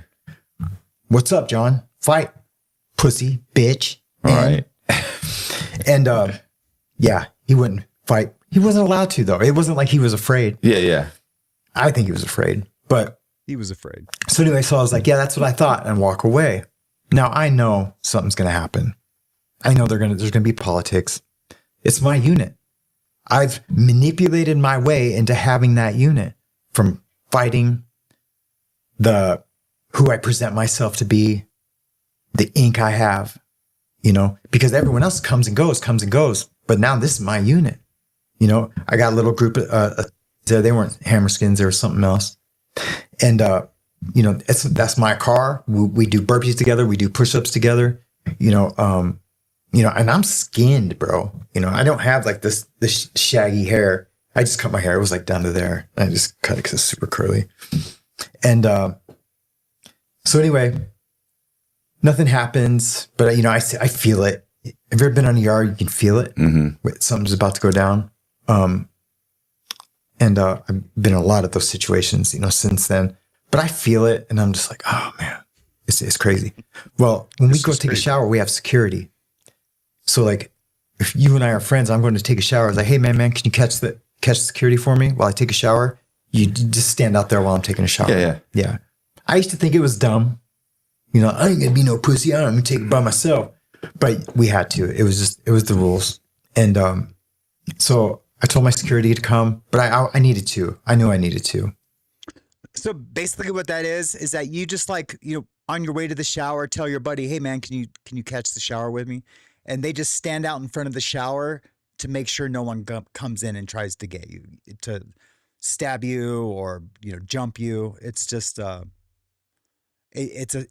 What's up, John? Fight, pussy, bitch. All right. And yeah, he wouldn't fight. He wasn't allowed to, though. It wasn't like he was afraid. Yeah, yeah. I think he was afraid. But he was afraid. so anyway, so I was like, yeah, that's what I thought, and walk away. Now I know something's gonna happen. I know there's gonna be politics. It's my unit. I've manipulated my way into having that unit, from fighting who I present myself to be, the ink I have, because everyone else comes and goes. But now this is my unit. I got a little group they weren't Hammerskins, they were something else. And, that's my car. We do burpees together. We do push-ups together, and I'm skinned, bro. I don't have like this shaggy hair. I just cut my hair. It was like down to there. I just cut it because it's super curly. And, so anyway, nothing happens, but I feel it. Have you ever been on a yard? You can feel it. Mm-hmm. Something's about to go down. And I've been in a lot of those situations, since then. But I feel it, and I'm just like, oh man, it's crazy. Well, when we go take a shower, we have security. So like, if you and I are friends, I'm going to take a shower. I was like, hey man, can you catch security for me while I take a shower? You just stand out there while I'm taking a shower. Yeah. I used to think it was dumb. I ain't gonna be no pussy. I'm gonna take it by myself. But we had to. It was the rules. And so I told my security to come, but I needed to. I knew I needed to. So basically what that is that you just like, on your way to the shower, tell your buddy, hey man, can you catch the shower with me? And they just stand out in front of the shower to make sure no one comes in and tries to get you, to stab you or, jump you. It's just, like I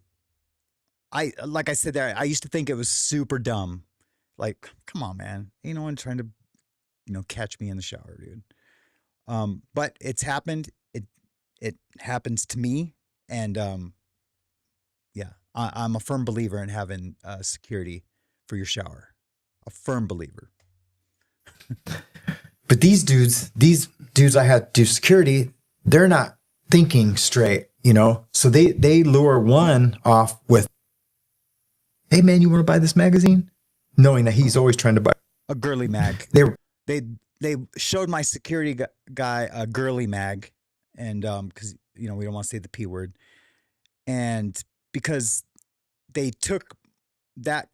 said there, I used to think it was super dumb. Like, come on, man. Ain't no one trying to, catch me in the shower, dude. But it's happened. It happens to me. And, yeah, I'm a firm believer in having security for your shower. A firm believer. But these dudes I had to do security, they're not thinking straight, So they lure one off with, hey man, you want to buy this magazine? Knowing that he's always trying to buy a girly mag. They showed my security guy a girly mag, and because we don't want to say the P word, and because they took that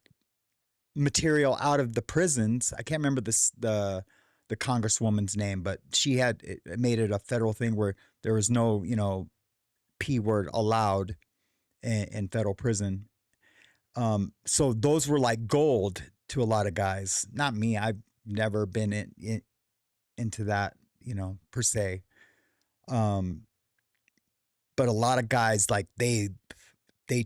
material out of the prisons. I can't remember the congresswoman's name, but she had made it a federal thing where there was no P word allowed in federal prison. So those were like gold to a lot of guys. Not me. I've never been into that, per se. But a lot of guys, like they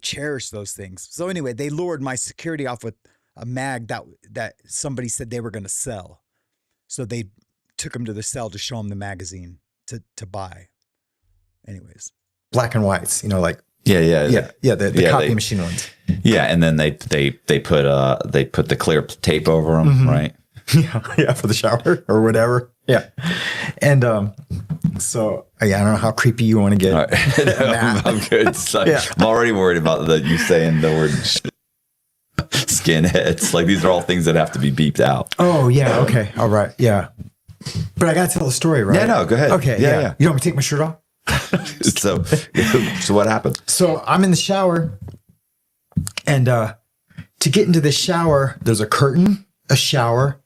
cherish those things. So anyway, they lured my security off with a mag that somebody said they were going to sell. So they took him to the cell to show him the magazine to buy. Anyways. Black and whites, like. The copy machine ones. Yeah, and then they put the clear tape over them, Mm-hmm. right? Yeah, for the shower or whatever. Yeah, and so I don't know how creepy you want to get. Right. No, I'm good. I'm already worried about you saying the word skinheads. Like these are all things that have to be beeped out. Oh yeah, okay, all right, yeah. But I got to tell the story, right? Yeah, no, go ahead. Okay, yeah. You want me to take my shirt off? So what happened? So I'm in the shower, and to get into the shower, there's a curtain, a shower,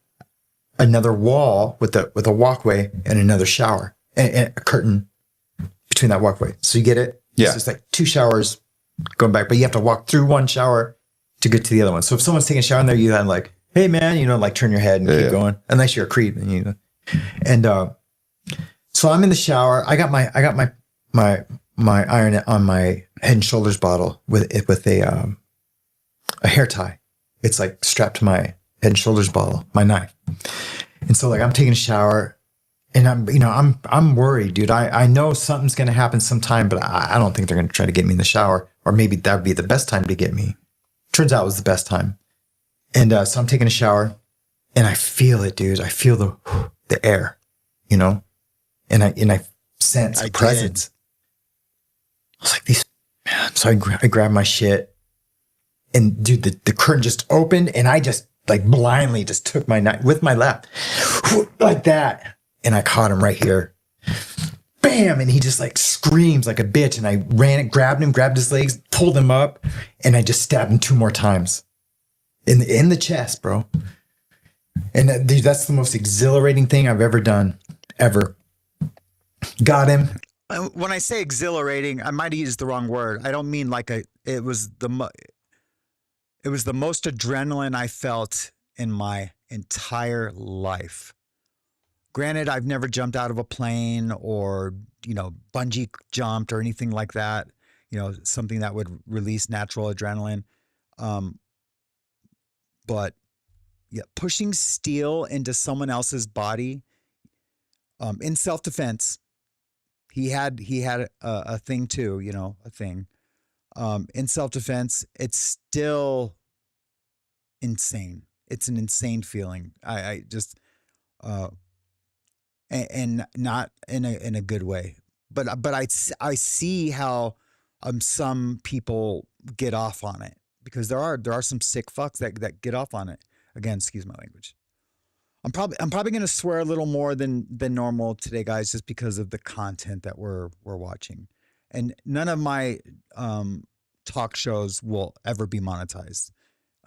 another wall with a walkway, and another shower, and a curtain between that walkway. So you get it? Yeah. So it's like two showers going back, but you have to walk through one shower to get to the other one. So if someone's taking a shower in there, you have like, hey man, like turn your head and keep going, unless you're a creep, and and so I'm in the shower. I got my iron on my Head and Shoulders bottle with a hair tie. It's like strapped to my Head and Shoulders bottle, my knife. And so like I'm taking a shower, and I'm worried, dude. I know something's gonna happen sometime, but I don't think they're gonna try to get me in the shower, or maybe that would be the best time to get me. Turns out it was the best time. And so I'm taking a shower and I feel it, dude. I feel the air, you know, and I sense a presence. I was like, these, man. So I grabbed my shit and dude, the curtain just opened and I just like blindly just took my knife with my left like that. And I caught him right here. Bam. And he just like screams like a bitch. And I ran and grabbed him, grabbed his legs, pulled him up, and I just stabbed him 2 more times in the chest, bro. And dude, that's the most exhilarating thing I've ever done, ever. Got him. When I say exhilarating, I might have used the wrong word. I don't mean like it was the most adrenaline I felt in my entire life. Granted, I've never jumped out of a plane or, you know, bungee jumped or anything like that, you know, something that would release natural adrenaline. But yeah, pushing steel into someone else's body, in self-defense, he had a thing too, you know, a thing. In self-defense, it's still insane. It's an insane feeling. I just, and not in a good way, but I see how some people get off on it, because there are some sick fucks that get off on it. Again, excuse my language. I'm probably going to swear a little more than normal today, guys, just because of the content that we're watching. And none of my talk shows will ever be monetized.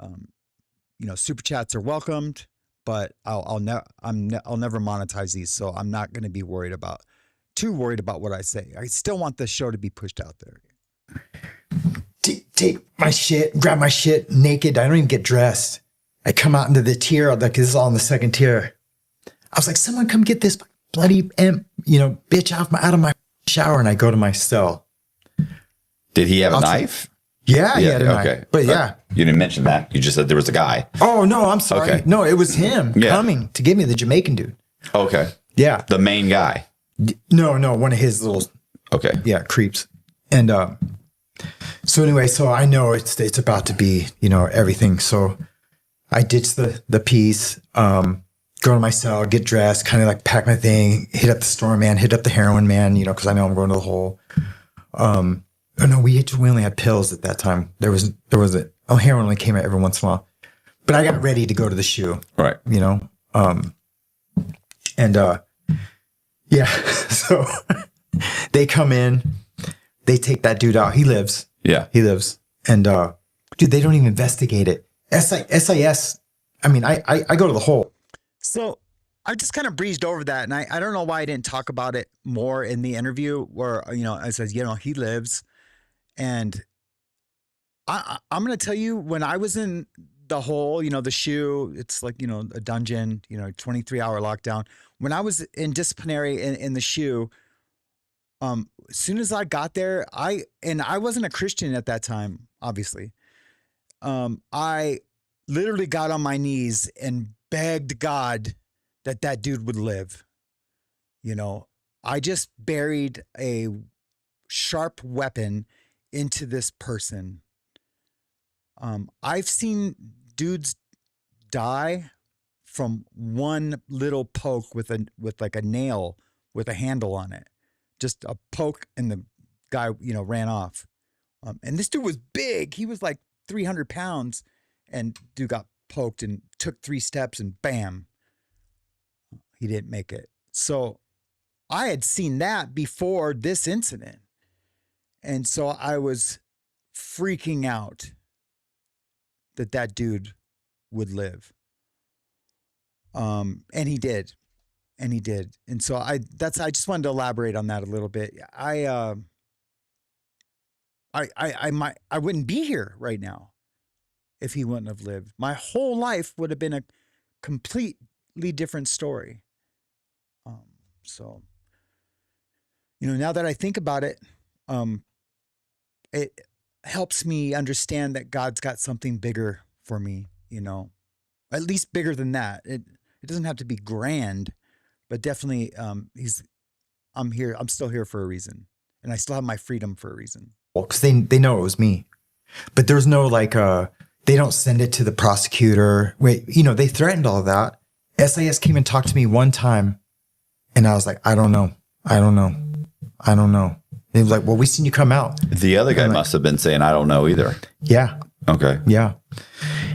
You know, super chats are welcomed, but I'll never monetize these, so I'm not going to be too worried about what I say. I still want the show to be pushed out there. Take my shit, grab my shit naked. I don't even get dressed. I come out into the tier, like this is all in the second tier. I was like, someone come get this bloody bitch out of my shower, and I go to my cell. Did he have a knife? Yeah, he had a knife. But yeah. You didn't mention that. You just said there was a guy. Oh, no, I'm sorry. Okay. No, it was him coming to get me, the Jamaican dude. Okay. Yeah. The main guy. No, one of his little creeps. And so anyway, so I know it's about to be, you know, everything. So I ditch the piece, go to my cell, get dressed, kind of like pack my thing, hit up the store man, hit up the heroin man, you know, because I know I'm going to the hole. Oh no, we only had pills at that time. Heroin only came out every once in a while. But I got ready to go to the shoe. Right. You know? Yeah. So they come in, they take that dude out. He lives. Yeah. He lives. And dude, they don't even investigate it. SIS, I mean, I go to the hole. So I just kind of breezed over that, and I don't know why I didn't talk about it more in the interview, where, you know, I said, you know, he lives. And I'm going to tell you, when I was in the hole, you know, the shoe, it's like, you know, a dungeon, you know, 23-hour lockdown. When I was in disciplinary in the shoe, as soon as I got there, I wasn't a Christian at that time, obviously. I literally got on my knees and begged God that dude would live. You know, I just buried a sharp weapon into this person. I've seen dudes die from one little poke with like a nail with a handle on it. Just a poke, and the guy, you know, ran off. And this dude was big. He was like 300 pounds, and dude got poked and took 3 steps, and bam, he didn't make it. So I had seen that before this incident. And so I was freaking out that dude would live. And he did. And so I just wanted to elaborate on that a little bit. I wouldn't be here right now if he wouldn't have lived. My whole life would have been a completely different story. So, you know, now that I think about it, it helps me understand that God's got something bigger for me, you know, at least bigger than that. It doesn't have to be grand, but definitely, I'm still here for a reason. and I still have my freedom for a reason. Because they know it was me. But there's no like, they don't send it to the prosecutor. Wait, you know, they threatened all of that. SIS came and talked to me one time, and I was like, I don't know. They were like, well, we seen you come out. The other guy must have been saying, I don't know either. Yeah. Okay. Yeah.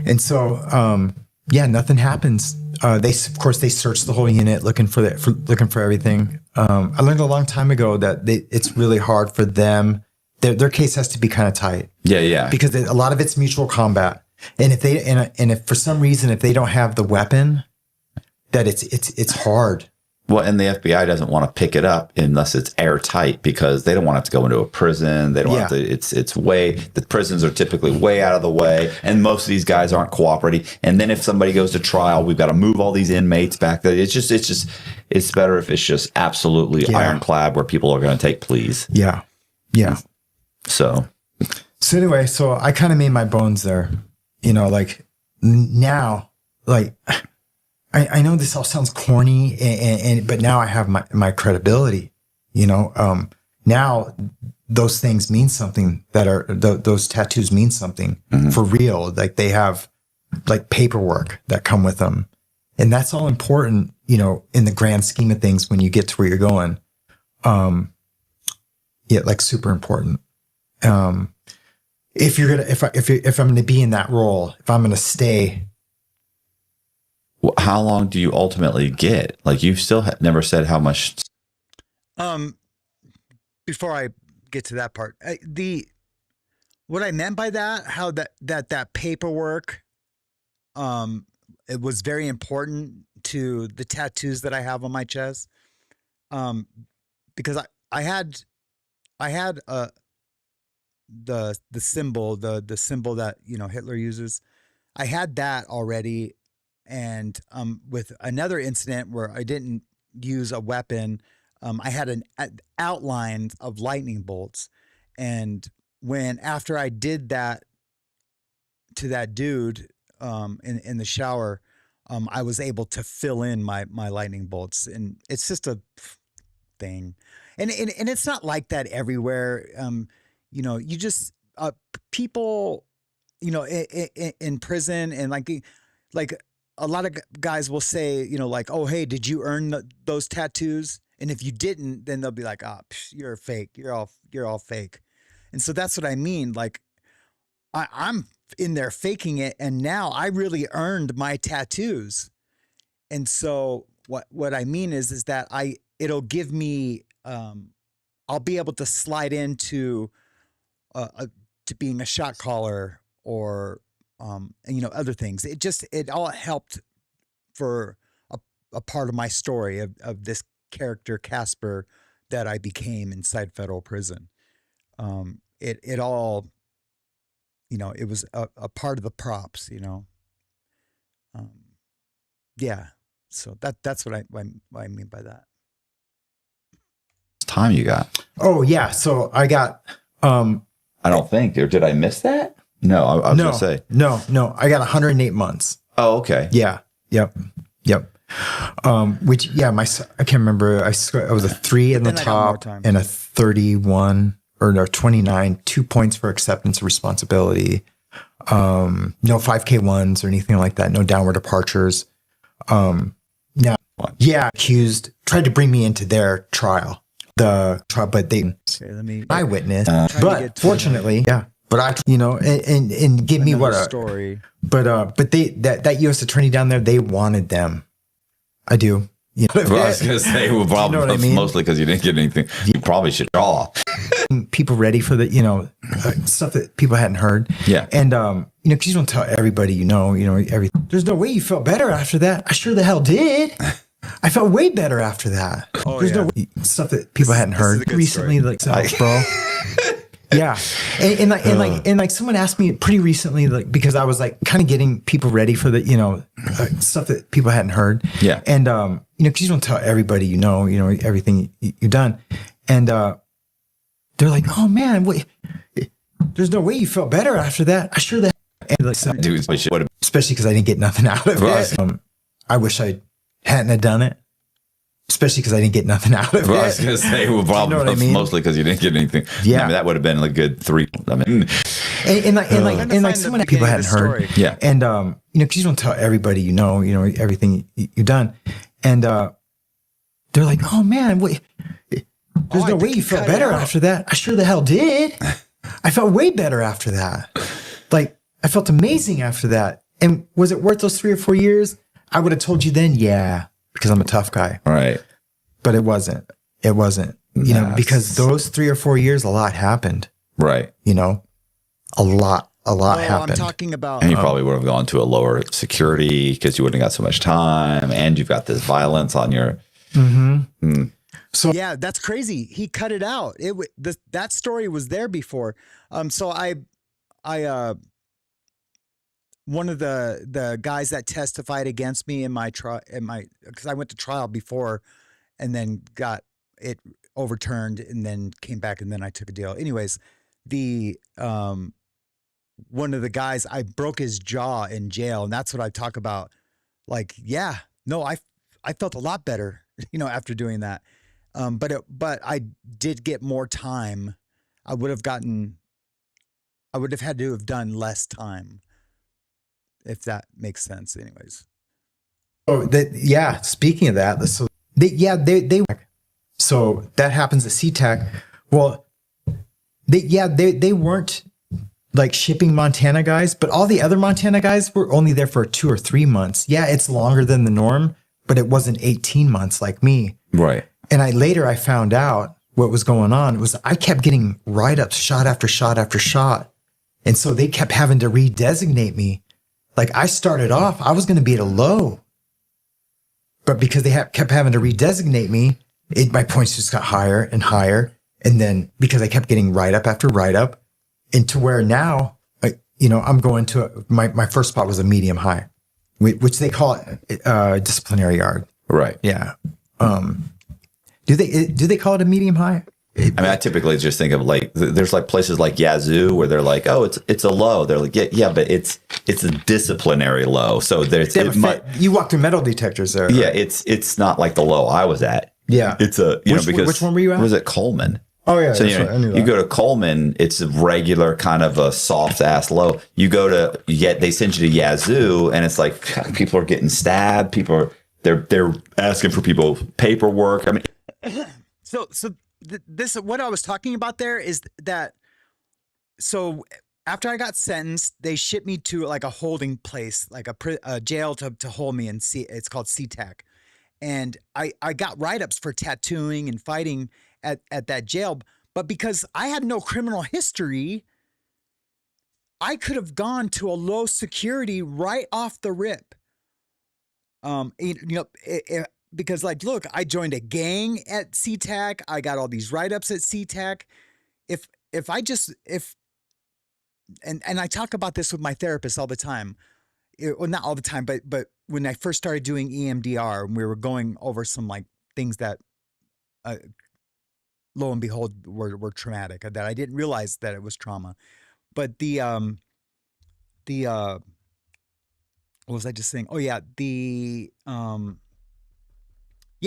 And so, nothing happens. Of course, they searched the whole unit looking for everything. I learned a long time ago that it's really hard for them. Their case has to be kind of tight. Yeah. Yeah. Because a lot of it's mutual combat. And if for some reason, if they don't have the weapon, that it's hard. Well, and the FBI doesn't want to pick it up unless it's airtight because they don't want it to go into a prison. They don't want the prisons are typically way out of the way. And most of these guys aren't cooperating. And then if somebody goes to trial, we've got to move all these inmates back there. It's better if it's just absolutely ironclad where people are going to take pleas. Yeah. Yeah. So anyway, I kind of made my bones there, you know, like now, like, I know this all sounds corny, but now I have my credibility. You know, now those things mean something. Those tattoos mean something for real. Like they have like paperwork that come with them, and that's all important. You know, in the grand scheme of things, when you get to where you're going, like super important. If I'm gonna be in that role, if I'm gonna stay. How long do you ultimately get? Like you've still never said how much. Before I get to that part, what I meant by that, how that paperwork, it was very important to the tattoos that I have on my chest, because I had the symbol, the symbol that, you know, Hitler uses. I had that already. And with another incident where I didn't use a weapon, I had an outline of lightning bolts. And after I did that to that dude in the shower, I was able to fill in my lightning bolts. And it's just a thing. And it's not like that everywhere. You know, you just people, you know, in prison and like a lot of guys will say, you know, like, oh, hey, did you earn those tattoos? And if you didn't, then they'll be like, oh, you're fake. You're all fake. And so that's what I mean. Like I'm in there faking it. And now I really earned my tattoos. And so what I mean is that it'll give me, I'll be able to slide into to being a shot caller or, and, you know, other things. It all helped for a part of my story of this character Casper that I became inside federal prison. It all, you know, it was a part of the props, you know. Yeah. So that's what I mean by that. Time you got? Oh yeah. So I got, I don't think, or did I miss that? No, I was going to say. No. I got 108 months. Oh, okay. Yeah. Yep. Which, yeah, I can't remember. I was a 3 in the top and a 31 or no, 29, 2 points for acceptance of responsibility. No 5K ones or anything like that. No downward departures. Accused tried to bring me into their trial. But they eyewitness. But fortunately, But I, you know, and give me what a story. But that U.S. attorney down there, they wanted them. I do. You know, well, I was going to say, well, probably, you know what I mean? Mostly because you didn't get anything. You probably should draw. People ready for the, you know, stuff that people hadn't heard. Yeah. And, you know, because you don't tell everybody, you know, everything. There's no way you felt better after that. I sure the hell did. I felt way better after that. Oh, There's no way, stuff that people hadn't heard recently, story. Bro. Yeah. And like someone asked me pretty recently, like, because I was like kind of getting people ready for the, you know, stuff that people hadn't heard. Yeah. And, you know, cause you don't tell everybody, you know, everything you've done. And, they're like, oh man, wait, there's no way you felt better after that. I sure that. And like, especially cause I didn't get nothing out of it. I wish I hadn't have done it. especially because I didn't get nothing out of it. Well, I was going to say, well, probably know what I mean? mostly because you didn't get anything. Yeah. I mean, that would have been a good 3. I mean, and so many people hadn't heard. Yeah. And, because you don't tell everybody, everything you've done. And, they're like, oh man, wait, there's no way you felt better after that. I sure the hell did. I felt way better after that. Like, I felt amazing after that. And was it worth those 3 or 4 years? I would have told you then, yeah, because I'm a tough guy. Right. But it wasn't. It wasn't. Because those 3 or 4 years, a lot happened. Right. A lot happened. I'm talking about. And you probably would have gone to a lower security because you wouldn't have got so much time, and you've got this violence on your. So yeah, that's crazy. He cut it out. That story was there before. So I one of the guys that testified against me in my trial, because I went to trial before, and then got it overturned, and then came back, and then I took a deal. Anyways, one of the guys, I broke his jaw in jail, and that's what I talk about. Like, yeah, no, I felt a lot better, after doing that. But I did get more time. I would have had to have done less time, if that makes sense. Anyways. Speaking of that, so that happens at SeaTac. Well, they weren't like shipping Montana guys, but all the other Montana guys were only there for 2 or 3 months. Yeah, it's longer than the norm, but it wasn't 18 months like me. Right. And I found out what was going on. It was I kept getting write-ups, shot after shot after shot. And so they kept having to redesignate me. Like, I started off, I was going to be at a low. But because they kept having to redesignate me, my points just got higher and higher. And then because I kept getting write-up after write-up, into where now, I'm going to my first spot was a medium high, which they call it disciplinary yard. Right. Yeah. Do they call it a medium high? I mean, I typically just think of like there's like places like Yazoo where they're like, oh, it's a low. They're like, yeah, but it's a disciplinary low. So you walk through metal detectors there. Yeah, it's not like the low I was at. Yeah, it's because which one were you at? Was it Coleman? Oh yeah. So right. you go to Coleman, it's a regular kind of a soft ass low. You go to they send you to Yazoo, and it's like people are getting stabbed. They're asking for people paperwork. I mean, so this what I was talking about there is that. So after I got sentenced, they shipped me to like a holding place, like a jail to hold me and see. It's called SeaTac, and I got write-ups for tattooing and fighting at that jail, but because I had no criminal history, I could have gone to a low security right off the rip. Because like, look, I joined a gang at SeaTac. I got all these write-ups at SeaTac. And I talk about this with my therapist all the time. Well, not all the time, but when I first started doing EMDR, and we were going over some like things that, lo and behold, were traumatic, that I didn't realize that it was trauma. But what was I just saying? Oh yeah,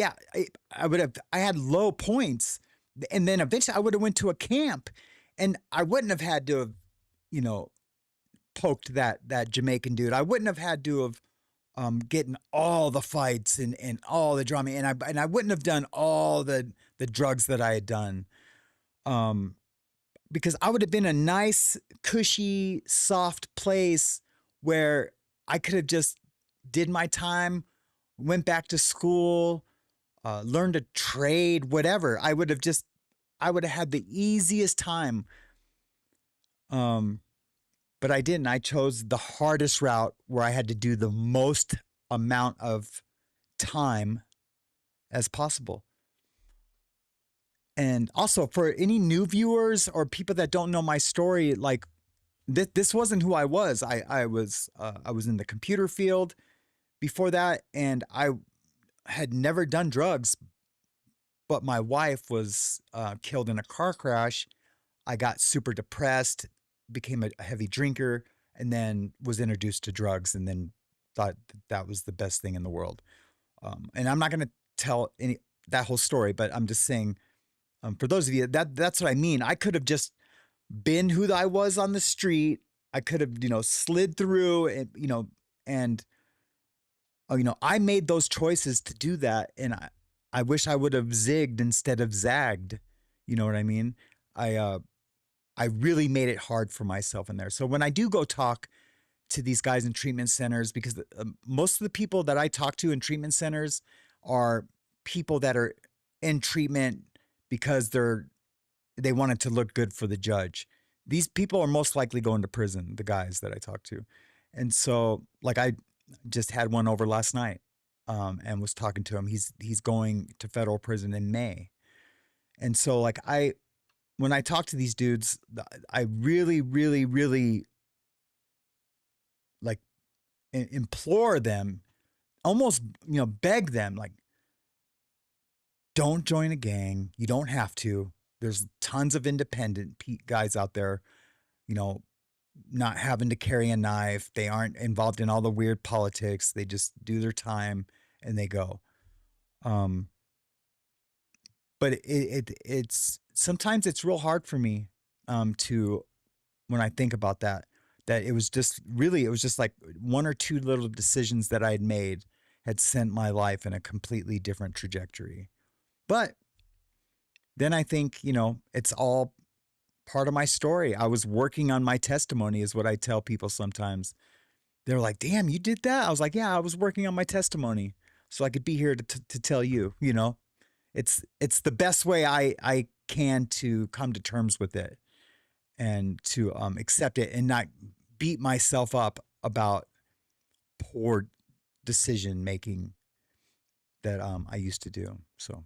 I had low points, and then eventually I would have went to a camp, and I wouldn't have had to have, poked that Jamaican dude. I wouldn't have had to have getting all the fights and all the drama, and I wouldn't have done all the drugs that I had done, because I would have been a nice, cushy, soft place where I could have just did my time, went back to school, learned a trade, whatever. I would have had the easiest time. But I didn't. I chose the hardest route where I had to do the most amount of time as possible. And also for any new viewers or people that don't know my story, like this wasn't who I was. I was in the computer field before that, and I had never done drugs, but my wife was killed in a car crash. I got super depressed, became a heavy drinker, and then was introduced to drugs, and then thought that was the best thing in the world. And I'm not going to tell that whole story, but I'm just saying, for those of you, that's what I mean. I could have just been who I was on the street. I could have, slid through and, and, I made those choices to do that. And I wish I would have zigged instead of zagged. You know what I mean? I really made it hard for myself in there. So when I do go talk to these guys in treatment centers, because most of the people that I talk to in treatment centers are people that are in treatment because they want it to look good for the judge. These people are most likely going to prison, the guys that I talk to. And so like I just had one over last night and was talking to him. He's going to federal prison in May. And so like when I talk to these dudes, I really, really, really like implore them, almost, beg them, like, don't join a gang. You don't have to. There's tons of independent guys out there, not having to carry a knife. They aren't involved in all the weird politics. They just do their time and they go. But it's sometimes it's real hard for me to, when I think about that it was just like one or two little decisions that I had made had sent my life in a completely different trajectory. But then I think, it's all part of my story. I was working on my testimony is what I tell people sometimes. They're like, damn, you did that? I was like, yeah, I was working on my testimony so I could be here to tell you, it's the best way I can to come to terms with it and to accept it and not beat myself up about poor decision making that I used to do. So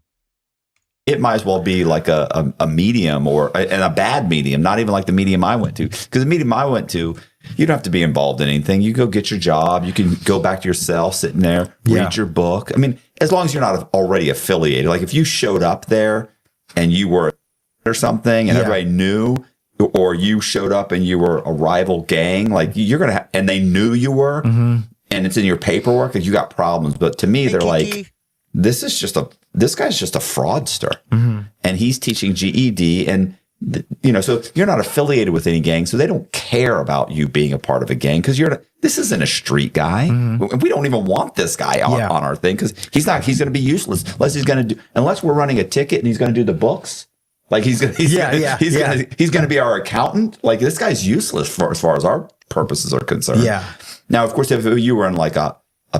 it might as well be like a medium and a bad medium, not even like the medium I went to. Because the medium I went to, you don't have to be involved in anything. You go get your job. You can go back to your cell, sitting there, read your book. I mean, as long as you're not already affiliated. Like if you showed up there and you were or something and everybody knew, or you showed up and you were a rival gang, like you're going to and they knew you were, and it's in your paperwork, that you got problems. But to me, they're like, this guy's just a fraudster, and he's teaching GED, and so you're not affiliated with any gang, so they don't care about you being a part of a gang because this isn't a street guy. We don't even want this guy on our thing because he's going to be useless unless we're running a ticket and he's going to do the books. Like he's going to be our accountant. Like this guy's useless as far as our purposes are concerned. Yeah. Now, of course, if you were in like a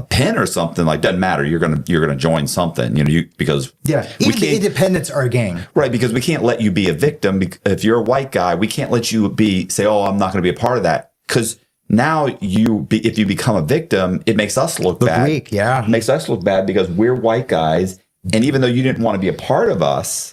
pen or something, like doesn't matter. You're gonna join something, because even the independents are a gang, right? Because we can't let you be a victim. If you're a white guy, we can't let you say, "Oh, I'm not going to be a part of that," because now if you become a victim, it makes us look bad. Weak, yeah, it makes us look bad because we're white guys, and even though you didn't want to be a part of us.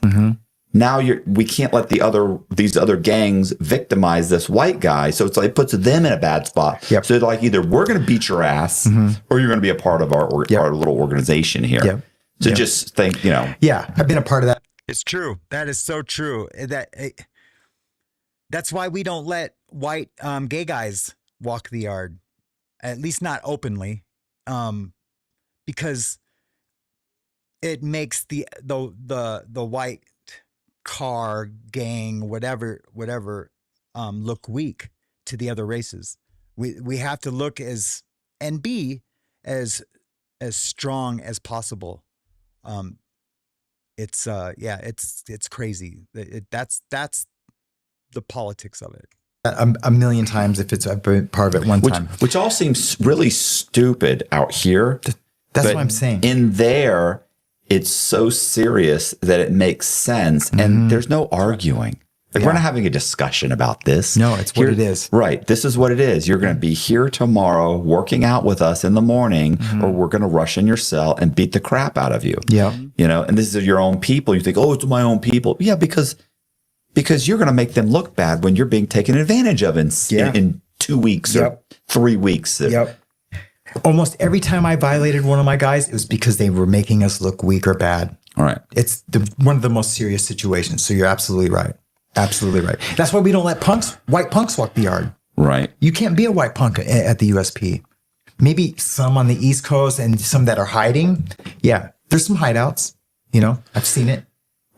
Now we can't let these other gangs victimize this white guy. So it's like it puts them in a bad spot. Yep. So like either we're going to beat your ass or you're going to be a part of our little organization here. Yep. So just think, Yeah, I've been a part of that. It's true. That is so true. That's why we don't let white gay guys walk the yard, at least not openly, because it makes the white car gang whatever look weak to the other races. We have to look and be as strong as possible. It's crazy. That's the politics of it. A million times if it's a part of it one time, which all seems really stupid out here. That's what I'm saying. In there, it's so serious that it makes sense, and there's no arguing. Like we're not having a discussion about this. No, it's what it is. Right. This is what it is. You're going to be here tomorrow working out with us in the morning, or we're going to rush in your cell and beat the crap out of you. Yeah. And this is your own people. You think, oh, it's my own people. Yeah, because you're going to make them look bad when you're being taken advantage of in 2 weeks or 3 weeks. Yep. Almost every time I violated one of my guys, it was because they were making us look weak or bad. All right. It's one of the most serious situations. So you're absolutely right. Absolutely right. That's why we don't let white punks walk the yard. Right. You can't be a white punk at the USP. Maybe some on the East Coast and some that are hiding. Yeah. There's some hideouts. I've seen it.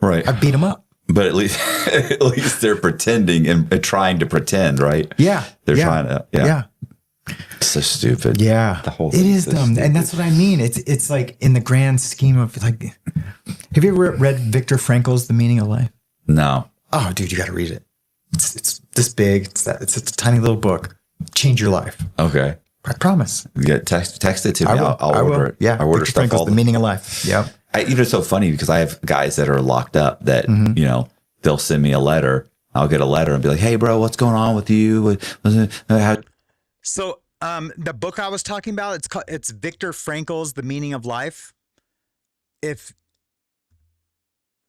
Right. I beat them up. But at least they're pretending and trying to pretend, right? Yeah. They're trying to. Yeah. So stupid. Yeah. The whole it thing is so dumb. stupid. And that's what I mean. It's like in the grand scheme of like, have you ever read Viktor Frankl's The Meaning of Life? No. Oh, dude, you got to read it. It's this big. It's a tiny little book. Change your life. Okay. I promise. Yeah, text it to me. I'll order it. Yeah. I order Viktor stuff Frankl's all The Meaning of Life. Yep. It's so funny because I have guys that are locked up that, they'll send me a letter. I'll get a letter and be like, hey, bro, what's going on with you? So the book I was talking about, it's Viktor Frankl's The Meaning of Life. If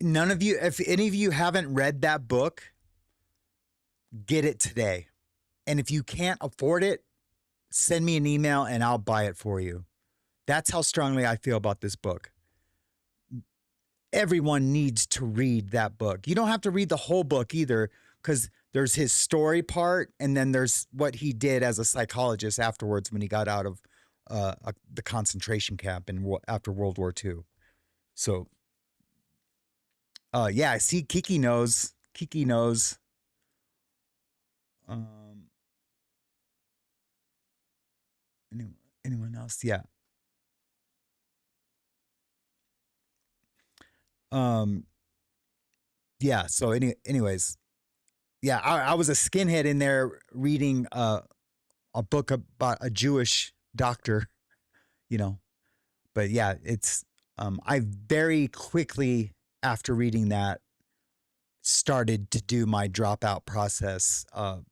any of you haven't read that book, get it today. And if you can't afford it, send me an email and I'll buy it for you. That's how strongly I feel about this book. Everyone needs to read that book. You don't have to read the whole book either, because there's his story part, and then there's what he did as a psychologist afterwards when he got out of the concentration camp after World War II. So, yeah, see, Kiki knows. Anyone else? Yeah. Yeah. So anyways, yeah, I was a skinhead in there reading a book about a Jewish doctor, but yeah, it's, I very quickly after reading that started to do my dropout process of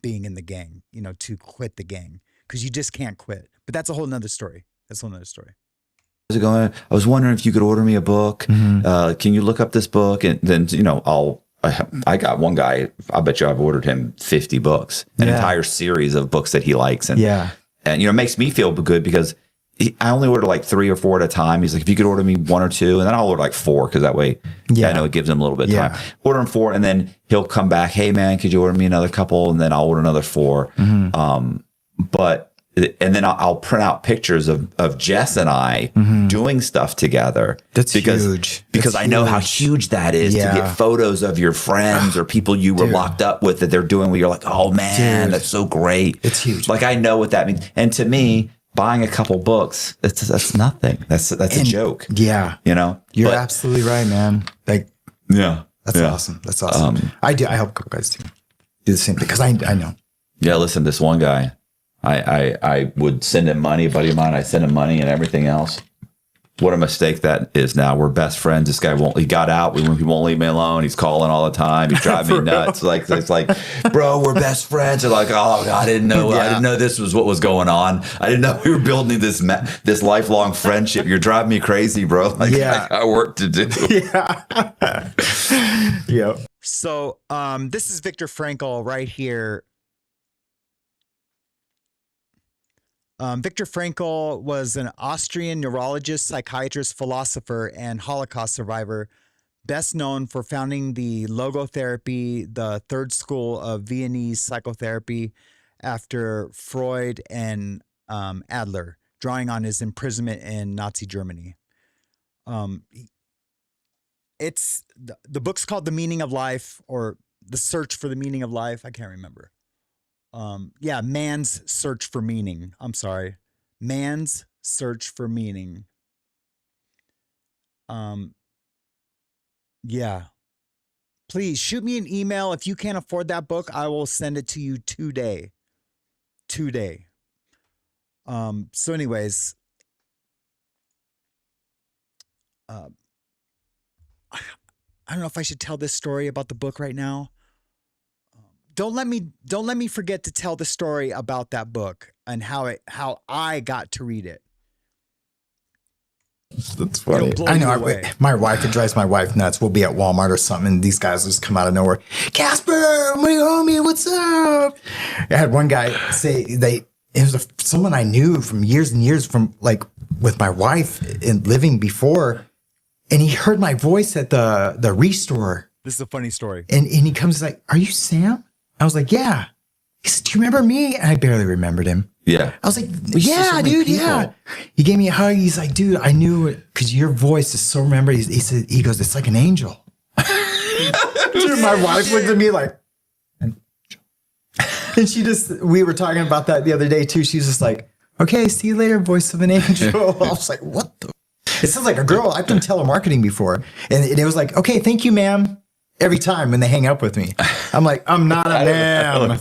being in the gang, to quit the gang, because you just can't quit. But that's a whole nother story. How's it going? I was wondering if you could order me a book. Can you look up this book? And then, I got one guy, I bet you I've ordered him 50 books, an entire series of books that he likes. And, it makes me feel good because I only order like 3 or 4 at a time. He's like, if you could order me 1 or 2, and then I'll order like 4, because that way, I know it gives him a little bit of time. Order him 4, and then he'll come back, hey man, could you order me another couple? And then I'll order another 4. And then I'll print out pictures of Jess and I doing stuff together. That's huge. Because I know how huge that is to get photos of your friends or people you were locked up with that they're doing where you're like, oh man, that's so great. It's huge. Like, I know what that means. And to me, buying a couple books, that's nothing. That's a joke. Yeah. You're absolutely right, man. Like, that's awesome. That's awesome. I help a couple guys too do the same thing because I know. Yeah, listen, this one guy, I would send him money, a buddy of mine. I send him money and everything else. What a mistake that is now. We're best friends. This guy he got out. He won't leave me alone. He's calling all the time. He's driving me nuts. It's like, bro, we're best friends. They're like, oh, I didn't know. I didn't know this was what was going on. I didn't know we were building this lifelong friendship. You're driving me crazy, bro. I got work to do. Yep. So, this is Viktor Frankl right here. Viktor Frankl was an Austrian neurologist, psychiatrist, philosopher, and Holocaust survivor, best known for founding the logotherapy, the third school of Viennese psychotherapy after Freud and Adler, drawing on his imprisonment in Nazi Germany. It's the book's called The Meaning of Life, or The Search for the Meaning of Life. I can't remember. Man's Search for Meaning. I'm sorry. Man's Search for Meaning. Please shoot me an email. If you can't afford that book, I will send it to you today. So anyways, I don't know if I should tell this story about the book right now. Don't let me forget to tell the story about that book and how I got to read it. That's funny. I know. My wife, it drives my wife nuts. We'll be at Walmart or something, and these guys just come out of nowhere. Casper, my homie, what's up? I had one guy say it was someone I knew from years and years from like with my wife and living before, and he heard my voice at the restore. This is a funny story. And he comes like, "Are you Sam?" I was like, "Yeah." He said, "Do you remember me?" And I barely remembered him. Yeah. I was like, see so yeah, many dude, people. yeah. He gave me a hug. He's like, dude, I knew it because your voice is so, remember, he said, he goes, it's like an angel. Dude, my wife looked at me like, and we were talking about that the other day too. She's just like, okay, see you later, voice of an angel. I was like, what the? It sounds like a girl. I've done telemarketing before. And it was like, okay, thank you, ma'am. Every time when they hang up with me, I'm like, I'm not a ma'am. I don't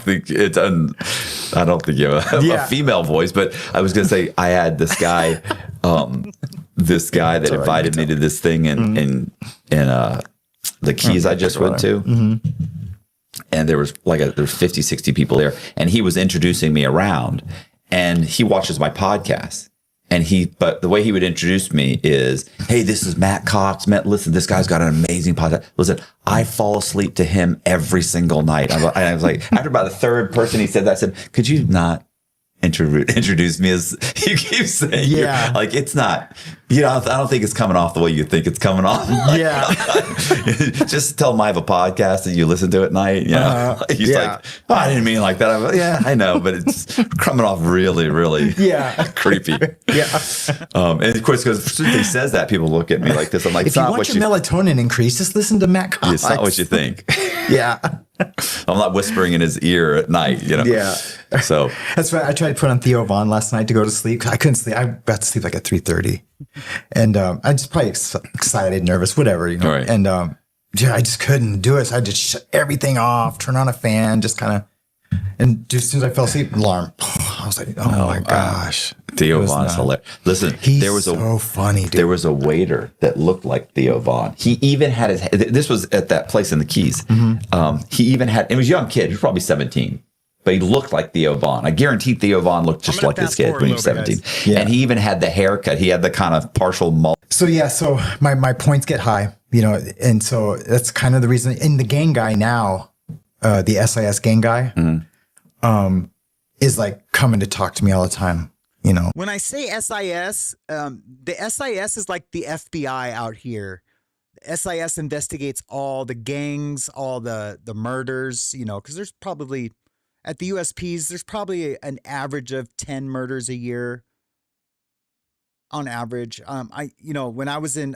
think you have a female voice, but I was going to say, I had this guy, that invited me to this thing in the Keys I just went to. Mm-hmm. And there was there's 50, 60 people there. And he was introducing me around, and he watches my podcast. But the way he would introduce me is, hey, this is Matt Cox. Matt, listen, this guy's got an amazing podcast. Listen, I fall asleep to him every single night. I was like, after about the third person he said that, I said, could you not introduce me as you keep saying? Yeah. Like, it's not, I don't think it's coming off the way you think it's coming off. Yeah. Just tell him I have a podcast that you listen to at night. He's like, oh, I didn't mean it like that. I'm like, yeah, I know, but it's coming off really, really creepy. Yeah. And of course, because he says that, people look at me like this. I'm like, if you want your melatonin increase, just listen to Matt Cox. It's not what you think. Yeah. I'm not whispering in his ear at night, Yeah. So that's right. I tried to put on Theo Vaughn last night to go to sleep. I couldn't sleep. I got to sleep like at 3:30, and I just probably excited, nervous, whatever, Right. And dude, I just couldn't do it. So I just shut everything off, turn on a fan, just kind of, and just as soon as I fell asleep, alarm. I was like, oh my gosh. Theo Vaughn is hilarious. Listen, he's so funny, dude. There was a waiter that looked like Theo Vaughn. He even had this was at that place in the Keys. Mm-hmm. He even had, it was a young kid, he was probably 17, but he looked like Theo Vaun. I guarantee Theo Vaughn looked just like this kid when he was 17. Yeah. And he even had the haircut. He had the kind of partial mullet. So my points get high, and so that's kind of the reason. And the gang guy now, the SIS gang guy, is like coming to talk to me all the time. When I say SIS, the SIS is like the FBI out here. The SIS investigates all the gangs, all the murders, because there's probably, at the USPs, there's probably an average of 10 murders a year on average. When I was at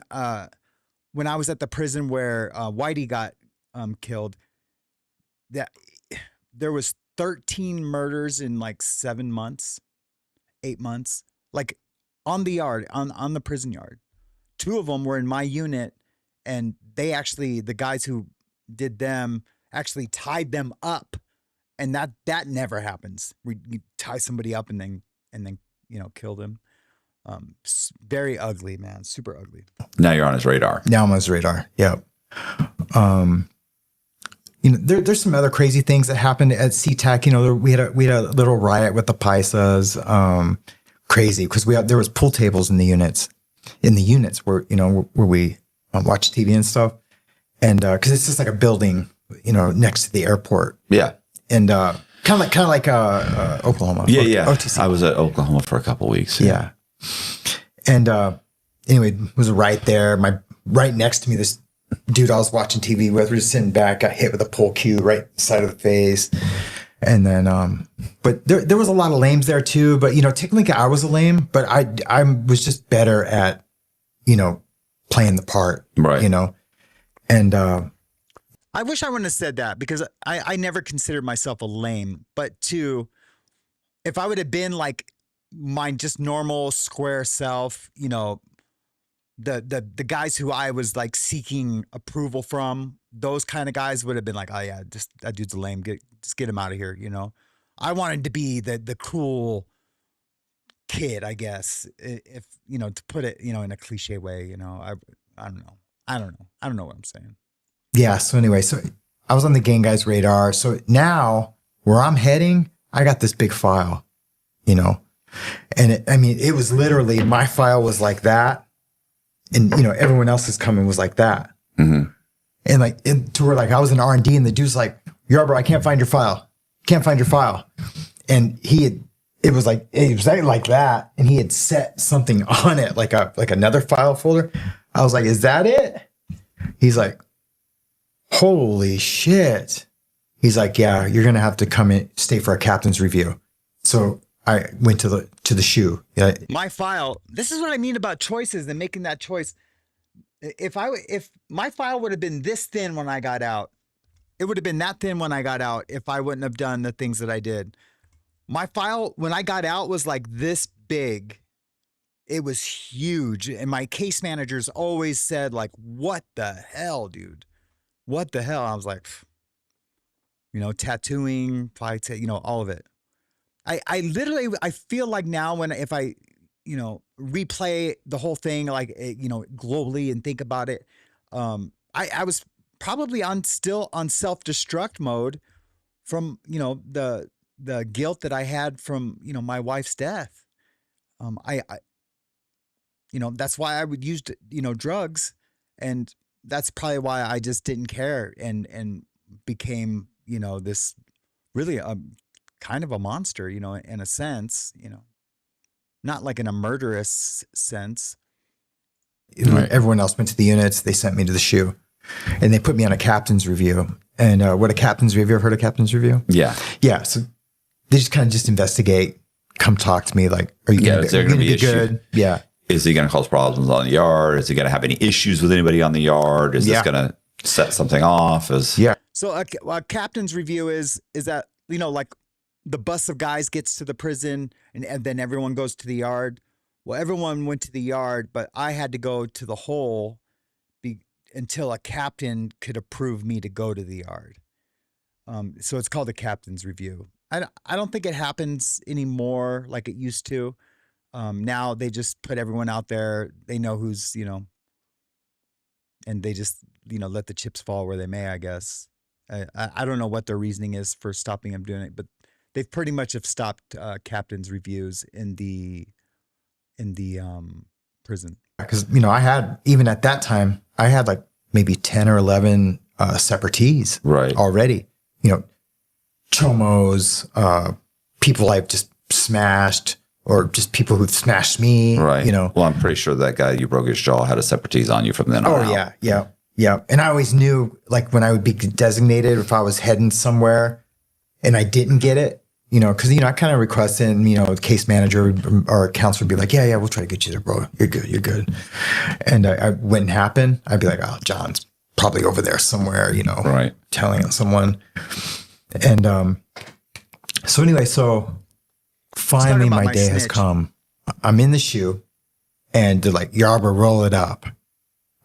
the prison where Whitey got killed, there was 13 murders in like 7 months. 8 months, like on the yard, on the prison yard. 2 of them were in my unit, and the guys who did them actually tied them up, and that never happens. You tie somebody up and then kill them. Very ugly, man, super ugly. Now you're on his radar. Now I'm on his radar. Yep. There's some other crazy things that happened at SeaTac. We had a little riot with the Paisas. Crazy because there was pool tables in the units where where we watch TV and stuff, and because it's just like a building next to the airport. Yeah, and kind of like Oklahoma. Yeah. OTC. I was at Oklahoma for a couple of weeks. Yeah. And anyway, it was right there. Right next to me, this dude I was watching TV with, we were just sitting back, got hit with a pole cue right side of the face. And then, but there was a lot of lames there too. But technically I was a lame, but I was just better at, playing the part, right? And I wish I wouldn't have said that, because I never considered myself a lame. But if I would have been like my just normal square self, the guys who I was like seeking approval from, those kind of guys would have been like, oh yeah, just that dude's a lame. Just get him out of here. I wanted to be the cool kid, I guess, if to put it in a cliche way. I don't know. I don't know what I'm saying. Yeah. So anyway, I was on the gang guys' radar. So now where I'm heading, I got this big file, and it was literally, my file was like that. And, everyone else's coming was like that. Mm-hmm. And to where like I was in R&D and the dude's like, Yarber, I can't find your file. Can't find your file. And it was like that. And he had set something on it, like another file folder. I was like, is that it? He's like, holy shit. He's like, yeah, you're going to have to come in, stay for a captain's review. So I went to the shoe. Yeah. My file, this is what I mean about choices and making that choice. If my file would have been this thin when I got out, it would have been that thin when I got out if I wouldn't have done the things that I did. My file when I got out was like this big. It was huge. And my case managers always said like, what the hell, dude? What the hell? I was like, tattooing, all of it. I literally, I feel like now if I, replay the whole thing, like, globally and think about it, I was probably still on self-destruct mode from, the guilt that I had from, my wife's death. That's why I would use, drugs, and that's probably why I just didn't care and became, this really kind of a monster, in a sense, not like in a murderous sense. Everyone else went to the units. They sent me to the shoe, and they put me on a captain's review. And what a captain's review? Ever heard of captain's review? Yeah. Yeah. So they just kind of investigate, come talk to me. Like, are you going to be good? Yeah. Is he going to cause problems on the yard? Is he going to have any issues with anybody on the yard? Is this going to set something off? So a captain's review is that, like the bus of guys gets to the prison and then everyone goes to the yard. Well, everyone went to the yard, but I had to go to the hole until a captain could approve me to go to the yard. So it's called a captain's review. I don't think it happens anymore like it used to. Now they just put everyone out there. They know who's, and they just, let the chips fall where they may, I guess. I don't know what their reasoning is for stopping them doing it, but they've pretty much have stopped captain's reviews in the prison. Because, I had, even at that time, I had like maybe 10 or 11 separatees already. Chomos, people I've just smashed, or just people who've smashed me. Right. Well, I'm pretty sure that guy you broke his jaw had a separatize on you from then on. Oh, yeah. Yeah. And I always knew, like, when I would be designated, if I was heading somewhere and I didn't get it, because, I kind of requested, and, the case manager or counselor would be like, yeah, we'll try to get you there, bro. You're good. And I wouldn't happen. I'd be like, oh, John's probably over there somewhere, telling on someone. And so anyway, finally my day has come. I'm in the shoe and they're like, Yarber, roll it up.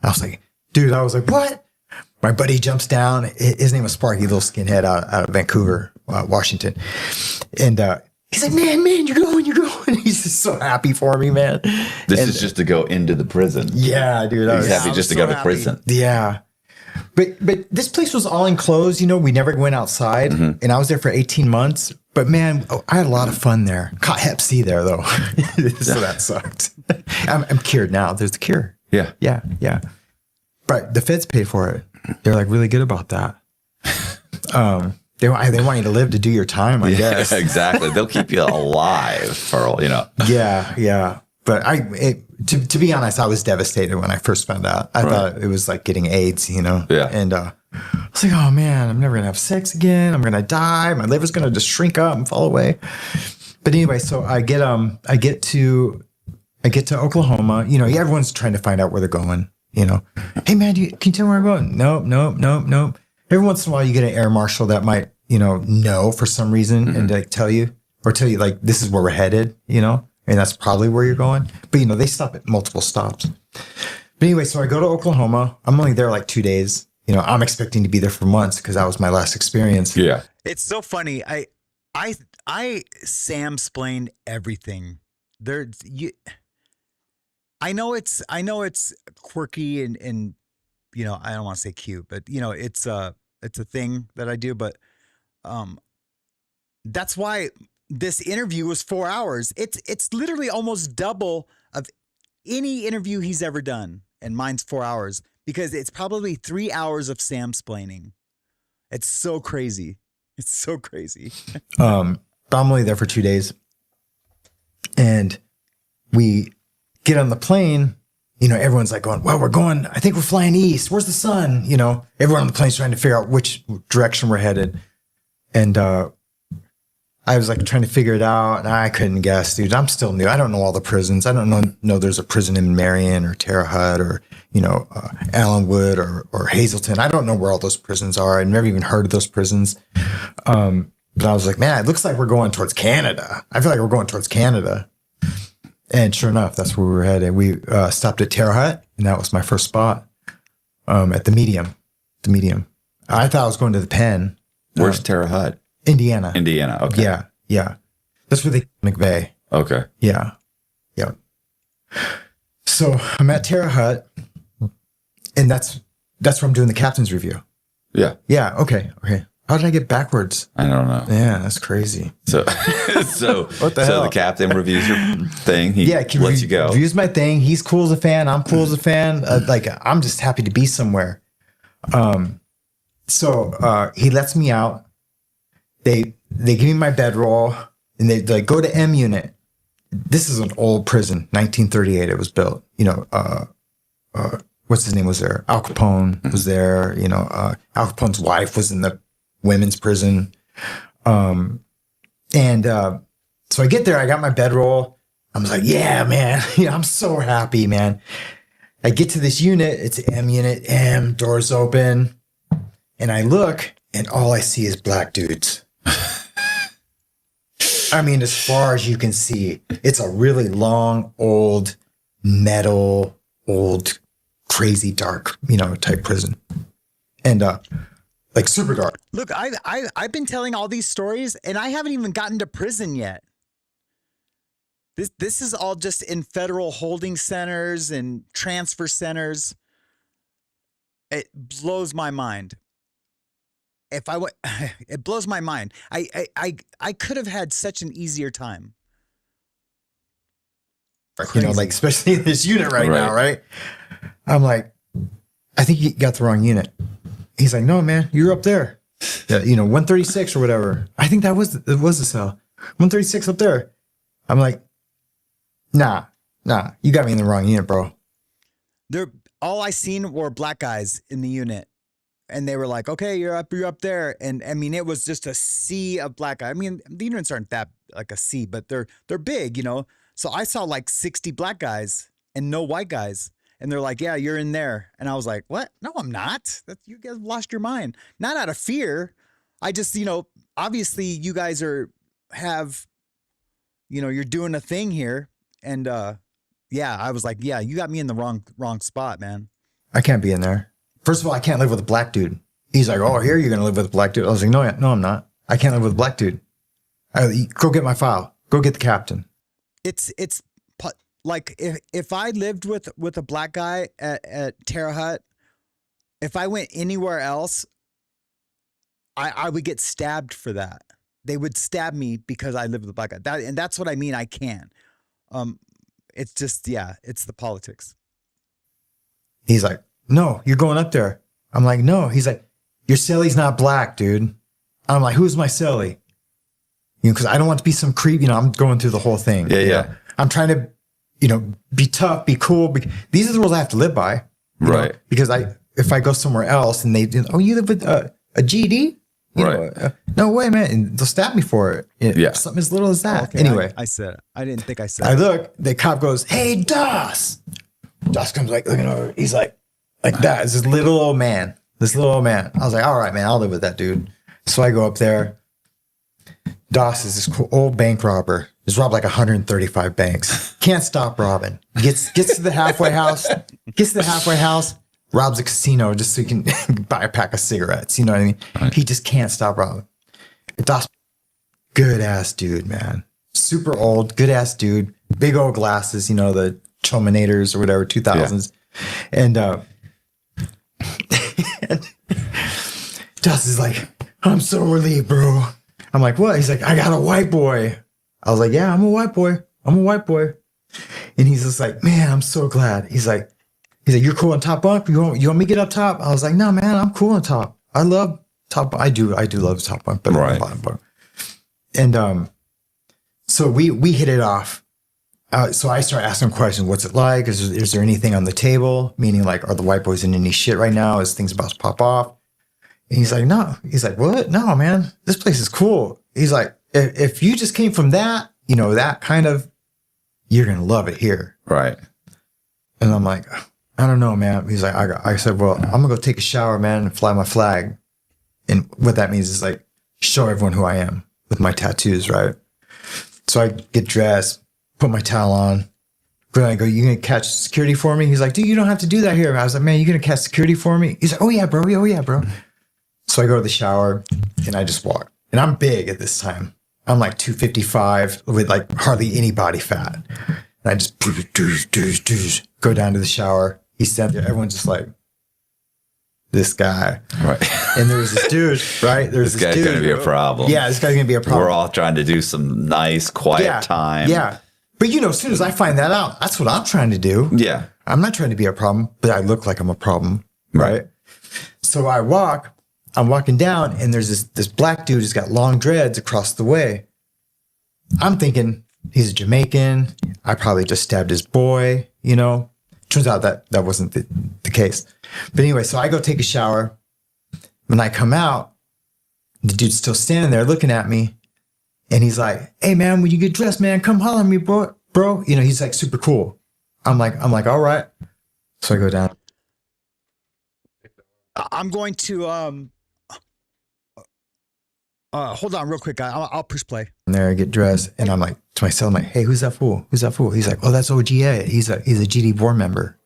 I was like, dude, what? My buddy jumps down. His name was Sparky, little skinhead out of Vancouver, Washington. And he's like, man, you're going. He's just so happy for me, man. This is just to go into the prison. Yeah, dude. He's happy just to go to prison. Yeah. But this place was all enclosed. We never went outside. Mm-hmm. And I was there for 18 months. But man, I had a lot of fun there. Caught Hep C there, though. So that sucked. I'm cured now. There's the cure. Yeah. Yeah. But the feds paid for it. They're like really good about that. They want you to live to do your time, I guess. Exactly. They'll keep you alive for, Yeah. But to be honest, I was devastated when I first found out. I thought it was like getting AIDS, Yeah. And I was like, oh man, I'm never gonna have sex again. I'm gonna die. My liver's gonna just shrink up and fall away. But anyway, so I get to Oklahoma. Everyone's trying to find out where they're going. Hey man, can you tell me where I'm going? Nope. Every once in a while, you get an air marshal that might, know for some reason, mm-hmm. and like tell you like this is where we're headed, and that's probably where you're going. But they stop at multiple stops. But anyway, so I go to Oklahoma. I'm only there like 2 days. I'm expecting to be there for months because that was my last experience. Yeah, it's so funny. I Sam-splained everything. I know it's quirky and I don't want to say cute, but it's a thing that I do, but that's why this interview was 4 hours. It's literally almost double of any interview he's ever done, and mine's 4 hours because it's probably 3 hours of Sam-splaining. It's so crazy. But I'm only there for 2 days, and we get on the plane. Everyone's like going, well, I think we're flying east. Where's the sun? Everyone on the plane's trying to figure out which direction we're headed. And I was like trying to figure it out, and I couldn't guess, dude. I'm still new. I don't know all the prisons. I don't know there's a prison in Marion or Terre Haute or, Allenwood or Hazleton. I don't know where all those prisons are. I've never even heard of those prisons. But I was like, man, it looks like we're going towards Canada. I feel like we're going towards Canada. And sure enough, that's where we were headed. We stopped at Terre Haute, and that was my first spot at the Medium. The Medium. I thought I was going to the Pen. Where's Terre Haute? Indiana. Indiana. Okay. Yeah. Yeah. That's where they McVeigh. Okay. Yeah. Yeah. So I'm at Terre Haute, and that's where I'm doing the captain's review. Yeah. Yeah. Okay. How did I get backwards? I don't know. Yeah, that's crazy. So What the hell? the captain reviews your thing. He lets you go. Reviews my thing. He's cool as a fan. I'm cool as a fan. I'm just happy to be somewhere. So he lets me out. They give me my bedroll, and they like go to M unit. This is an old prison, 1938. It was built. What's his name was there? Al Capone was there. Al Capone's wife was in the women's prison. So I get there, I got my bedroll. I was like, yeah, man. I'm so happy, man. I get to this unit, it's M unit, M, doors open. And I look, and all I see is black dudes. I mean, as far as you can see, it's a really long, old, metal, old, crazy dark, type prison. And, like super dark. Look, I've been telling all these stories, and I haven't even gotten to prison yet. This is all just in federal holding centers and transfer centers. It blows my mind. It blows my mind. I could have had such an easier time. Like especially in this unit right now, right? I'm like, I think you got the wrong unit. He's like, no, man, you're up there. Yeah, 136 or whatever. I think it was the cell. 136 up there. I'm like, nah, you got me in the wrong unit, bro. All I seen were black guys in the unit. And they were like, okay, you're up there. And I mean, it was just a sea of black guys. I mean, the units aren't that like a sea, but they're big, So I saw like 60 black guys and no white guys. And they're like, yeah, you're in there. And I was like, what? No, I'm not. You guys lost your mind. Not out of fear. I just, obviously you guys have, you're doing a thing here. And yeah, I was like, yeah, you got me in the wrong spot, man. I can't be in there. First of all, I can't live with a black dude. He's like, oh, here you're going to live with a black dude. I was like, no, I'm not. I can't live with a black dude. Go get my file. Go get the captain. It's like if I lived with a black guy at Terre Haute, if I went anywhere else, I would get stabbed for that. They would stab me because I live with a black guy. And that's what I mean. I can. It's just, yeah, it's the politics. He's like, no, you're going up there. I'm like, no. He's like, your celly's not black, dude. I'm like, who's my celly? Because I don't want to be some creep. I'm going through the whole thing. Yeah. I'm trying to, be tough, be cool. These are the rules I have to live by. Right. Because if I go somewhere else and you live with a GD? No way, man. And they'll stab me for it. Yeah. Something as little as that. Okay, anyway. I said it. I didn't think I said I it. look, the cop goes, hey, Doss. Doss comes like looking over. He's like that. It's this little old man. I was like, all right, man, I'll live with that dude. So I go up there. Doss is this cool old bank robber. He's robbed like 135 banks. Can't stop robbing. Gets to the halfway house. Robs a casino just so he can buy a pack of cigarettes. You know what I mean? Right. He just can't stop robbing. Doss, good ass dude, man. Super old, good ass dude. Big old glasses. The Chominators or whatever, 2000s. Yeah. And Doss is like, I'm so relieved, bro. I'm like, what? He's like, I got a white boy. I was like, yeah, I'm a white boy. And he's just like, man, I'm so glad. He's like, you're cool on top bunk? You want me to get up top? I was like, no, man, I'm cool on top. I love top. I do love top bunk, but right. Bottom bunk. And so we hit it off. So I start asking questions. What's it like? Is there anything on the table? Meaning like, are the white boys in any shit right now? Is things about to pop off? And he's like, no. He's like, what? No, man. This place is cool. He's like, if you just came from that, you know, that kind of, you're going to love it here. Right. And I'm like, I don't know, man. He's like, I said, well, I'm going to go take a shower, man, and fly my flag. And what that means is like, show everyone who I am with my tattoos, right? So I get dressed, put my towel on. Then I go, you going to catch security for me? He's like, dude, you don't have to do that here. I was like, man, you going to catch security for me? He's like, oh yeah, bro. Oh yeah, bro. So I go to the shower and I just walk. And I'm big at this time. I'm like 255 with like hardly any body fat. And I just go down to the shower. He's standing there. Everyone's just like, this guy. Right. And there was this dude, right? There's This guy's dude. going to be a problem. Yeah, this guy's going to be a problem. We're all trying to do some nice, quiet time. Yeah. But you know, as soon as I find that out, that's what I'm trying to do. Yeah. I'm not trying to be a problem, but I look like I'm a problem. Right. So I'm walking down and there's this black dude who's got long dreads across the way. I'm thinking he's a Jamaican. I probably just stabbed his boy, you know. Turns out that wasn't the case. But anyway, so I go take a shower. When I come out, the dude's still standing there looking at me. And he's like, hey man, when you get dressed, man, come holler at me, bro. You know, he's like super cool. I'm like, all right. So I go down. I'm going to hold on real quick, guy. I'll push play. And there I get dressed and I'm like to myself, I'm like, hey, who's that fool? Who's that fool? He's like, oh, that's OGA. He's a GD board member.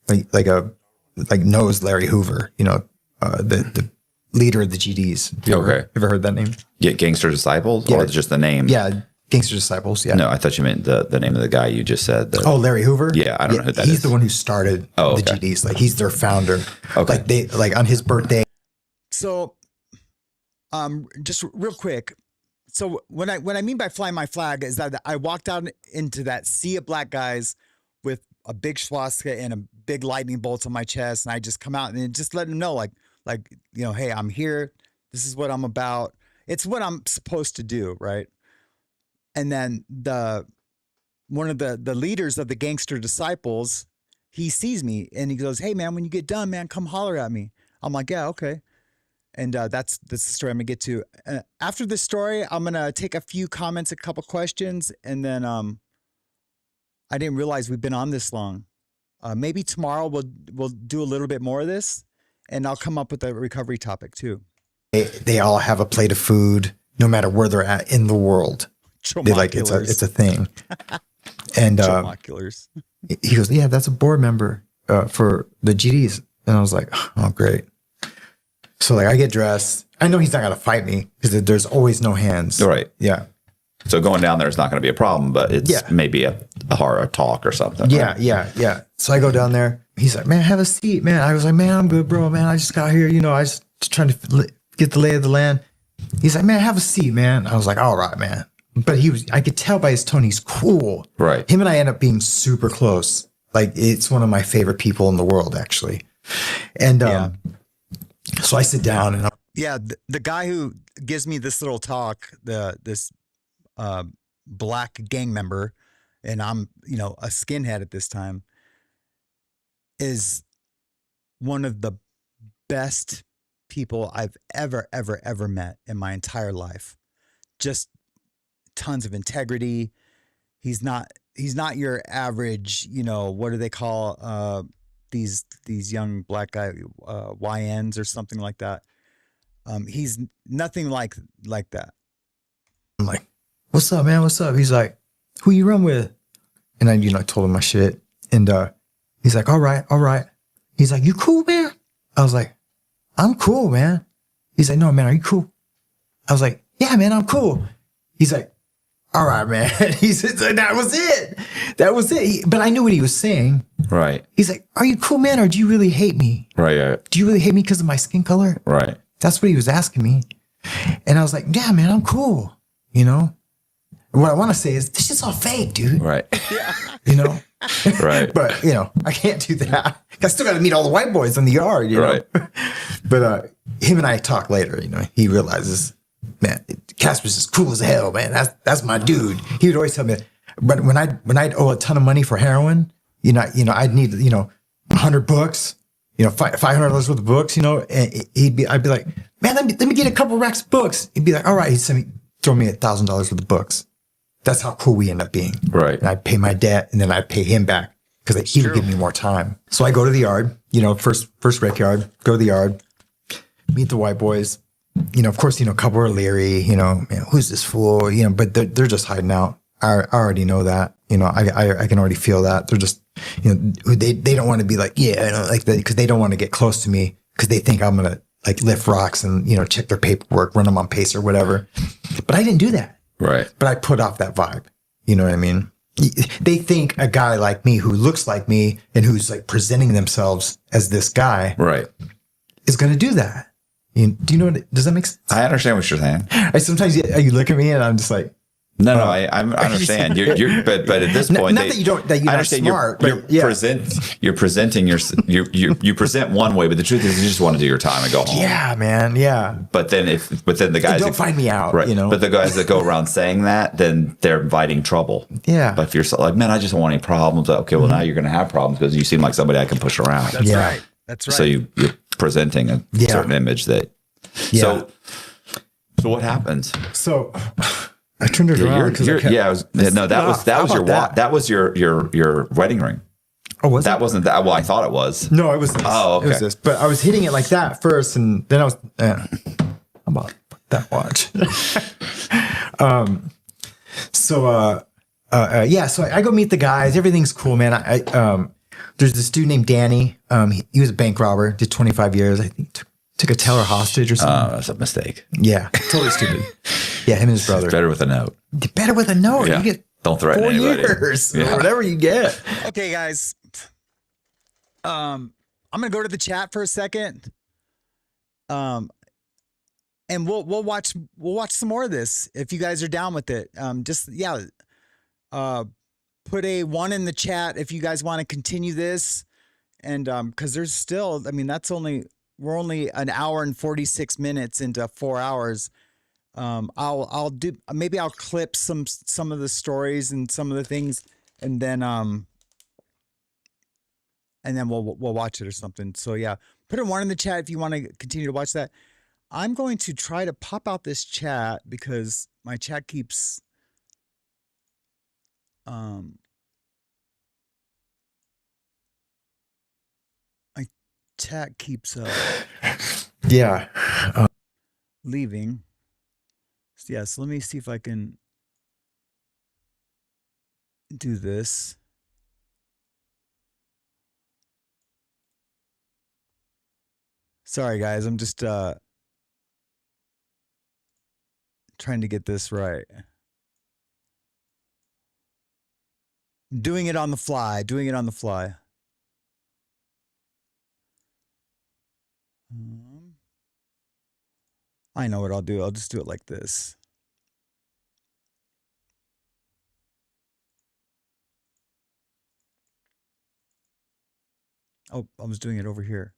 Like knows Larry Hoover, you know, the leader of the GDs. You ever heard that name? Yeah, Gangster Disciples? Yeah. Or just the name? Yeah, Gangster Disciples. Yeah. No, I thought you meant the name of the guy you just said. Oh, Larry Hoover? Yeah, I don't know who that he's is. the one who started the GDs. Like he's their founder. Okay. Like on his birthday. So, just real quick. So when I mean by fly my flag is that I walked out into that sea of black guys with a big swastika and a big lightning bolt on my chest, and I just come out and just let them know, like you know, hey, I'm here. This is what I'm about. It's what I'm supposed to do, right? And then one of the leaders of the Gangster Disciples, he sees me and he goes, hey man, when you get done, man, come holler at me. I'm like, yeah, okay. And that's the story I'm gonna get to. After this story, I'm gonna take a few comments, a couple questions, and then I didn't realize we've been on this long. Maybe tomorrow we'll do a little bit more of this, and I'll come up with a recovery topic too. They all have a plate of food, no matter where they're at in the world. They like it's a thing. And he goes, yeah, that's a board member for the GDs. And I was like, oh, great. So like I get dressed. I know he's not gonna fight me because there's always no hands. Right. Yeah. So going down there is not going to be a problem, but it's maybe a horror talk or something. Yeah, right? yeah. So I go down there. He's like, man, have a seat, man. I was like, man, I'm good, bro, man. I just got here. You know, I just trying to get the lay of the land. He's like, man, have a seat, man. I was like, all right, man. But I could tell by his tone, he's cool. Right. Him and I end up being super close. Like it's one of my favorite people in the world, actually. And so I sit down and the guy who gives me this little talk, this black gang member, and I'm, you know, a skinhead at this time, is one of the best people I've ever met in my entire life. Just tons of integrity. He's not your average, you know, what do they call these young black guy YNs or something like that. He's nothing like that. I'm like, what's up, man? What's up? He's like, who you run with? And I, you know, told him my shit. And he's like, all right. He's like, you cool, man? I was like, I'm cool, man. He's like, no, man, are you cool? I was like, yeah, man, I'm cool. He's like, all right, man. He said, that was it. But I knew what he was saying. Right. He's like, are you cool, man? Or do you really hate me? Right. Yeah. Do you really hate me because of my skin color? Right. That's what he was asking me. And I was like, yeah, man, I'm cool. You know, what I want to say is this shit's all fake, dude. Right. Yeah. You know? Right. But, you know, I can't do that. I still got to meet all the white boys in the yard, you know? But him and I talk later, you know, he realizes, man, Casper's as cool as hell, man. That's my dude. He would always tell me, but when I'd owe a ton of money for heroin, you know, I'd need, you know, 100 books, you know, $500 worth of books, you know, and I'd be like, man, let me get a couple racks of books. He'd be like, all right. He'd send me throw me $1,000 worth of books. That's how cool we end up being. Right. And I pay my debt and then I pay him back because he would give me more time. So I go to the yard, first rec yard, go to the yard, meet the white boys. Of course, a couple are leery, man, who's this fool? But they're just hiding out. I already know that. I can already feel that. They're just, they don't want to be like, like that, because they don't want to get close to me because they think I'm going to like lift rocks and, check their paperwork, run them on pace or whatever. But I didn't do that. Right. But I put off that vibe. You know what I mean? They think a guy like me who looks like me and who's like presenting themselves as this guy is going to do that. Do you know does that make sense? I understand what you're saying. Sometimes you look at me and I'm just like, no, I understand. But at this point, not that you're not smart, you're presenting you present one way, but the truth is you just want to do your time and go home. Yeah, man. Yeah. But then the guys don't find me out, right? But the guys that go around saying that, then they're inviting trouble. Yeah. But if you're like, man, I just don't want any problems. Okay, well now you're going to have problems because you seem like somebody I can push around. That's right. That's right. So you're presenting a certain image that. Yeah. So what happens? So. I turned it around because that was your wedding ring. Oh, was that? Wasn't that? Well, I thought it was. No, it was this. Oh, okay. It was this. But I was hitting it like that first, and then I was, how about that watch? So I go meet the guys. Everything's cool, man. There's this dude named Danny. He was a bank robber, did 25 years. I think took a teller hostage or something. Oh, that's a mistake. Yeah, totally stupid. Yeah, him and his brother. It's better with a note. Better with a note. Yeah. You get don't threaten 4 anybody. years or whatever you get. Okay, guys. I'm gonna go to the chat for a second. And we'll watch some more of this if you guys are down with it. Put a 1 in the chat if you guys want to continue this, and because there's still, we're only an hour and 46 minutes into 4 hours. I'll clip some of the stories and some of the things, and then we'll watch it or something. So yeah, put a 1 in the chat if you want to continue to watch that. I'm going to try to pop out this chat because my chat keeps leaving. Yeah, so let me see if I can do this. Sorry guys, I'm just trying to get this right. Doing it on the fly. I know what I'll do. I'll just do it like this. Oh, I was doing it over here.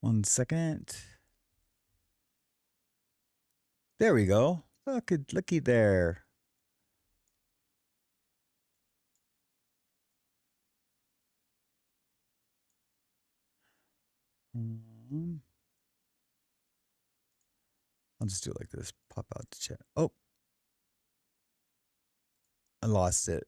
One second. There we go. Looky there. I'll just do it like this. Pop out the chat. Oh, I lost it.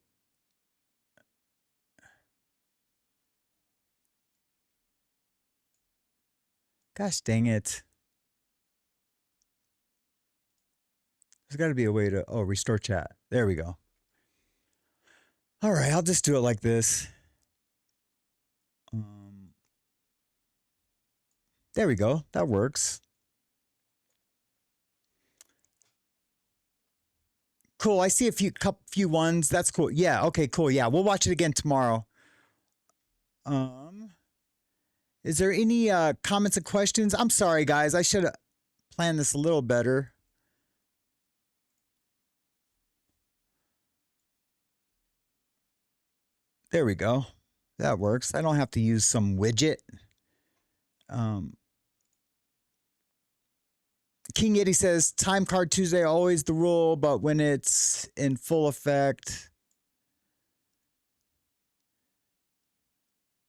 Gosh dang it. There's got to be a way to, restore chat. There we go. All right, I'll just do it like this. There we go. That works. Cool. I see a few ones. That's cool. Yeah. Okay, cool. Yeah. We'll watch it again tomorrow. Is there any comments and questions? I'm sorry, guys. I should have planned this a little better. There we go. That works. I don't have to use some widget. King Yeti says, time card Tuesday, always the rule, but when it's in full effect,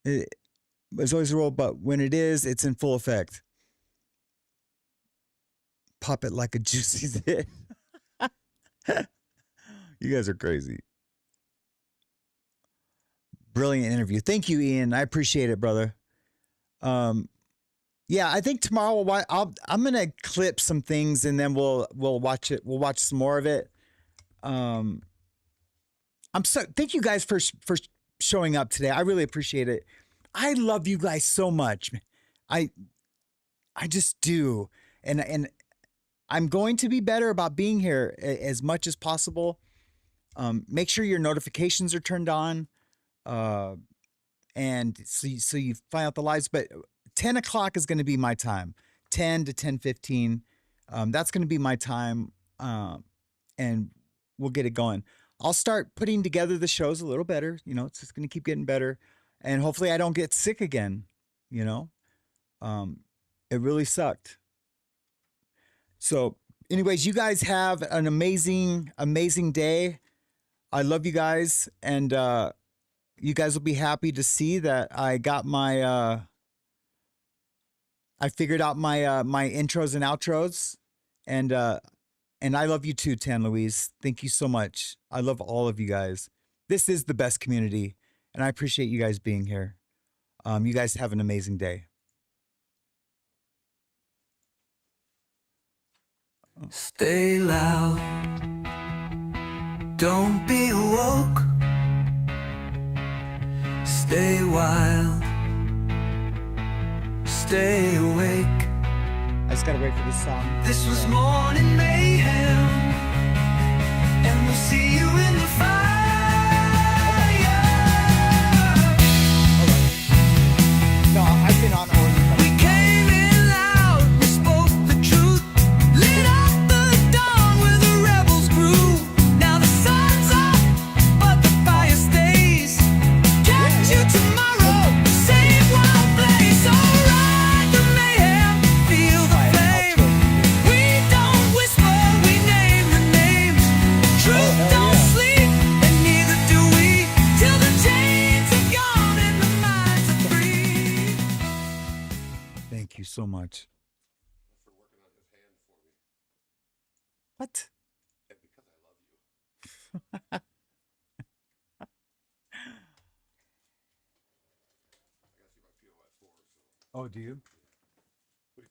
There's always a rule, but when it is, it's in full effect. Pop it like a juicy zit. You guys are crazy. Brilliant interview. Thank you, Ian. I appreciate it, brother. Yeah, I think tomorrow I'm gonna clip some things and then we'll watch it. We'll watch some more of it. Thank you guys for showing up today. I really appreciate it. I love you guys so much. I just do. And I'm going to be better about being here as much as possible. Make sure your notifications are turned on. And so you find out the lives, but 10 o'clock is going to be my time, 10 to 10:15. That's going to be my time. And we'll get it going. I'll start putting together the shows a little better. You know, it's just going to keep getting better. And hopefully I don't get sick again. You know, it really sucked. So anyways, you guys have an amazing, amazing day. I love you guys. And, you guys will be happy to see that I got my, I figured out my, my intros and outros, and I love you too, Tan Louise. Thank you so much. I love all of you guys. This is the best community, and I appreciate you guys being here. You guys have an amazing day. Stay loud. Don't be woke. Stay wild. Stay awake. I just gotta wait for this song. This was morning mayhem, and we'll see you in the fire. No, I've been on already. We came in loud, we spoke the truth, lit up the dawn where the rebels grew. Now the sun's up, but the fire stays. Catch you tomorrow, same wild place. Alright, the mayhem, feel the flame. We don't whisper, we name the names. Truth don't sleep, and neither do we, till the chains are gone and the minds are free. Thank you so much. What? Oh, do you?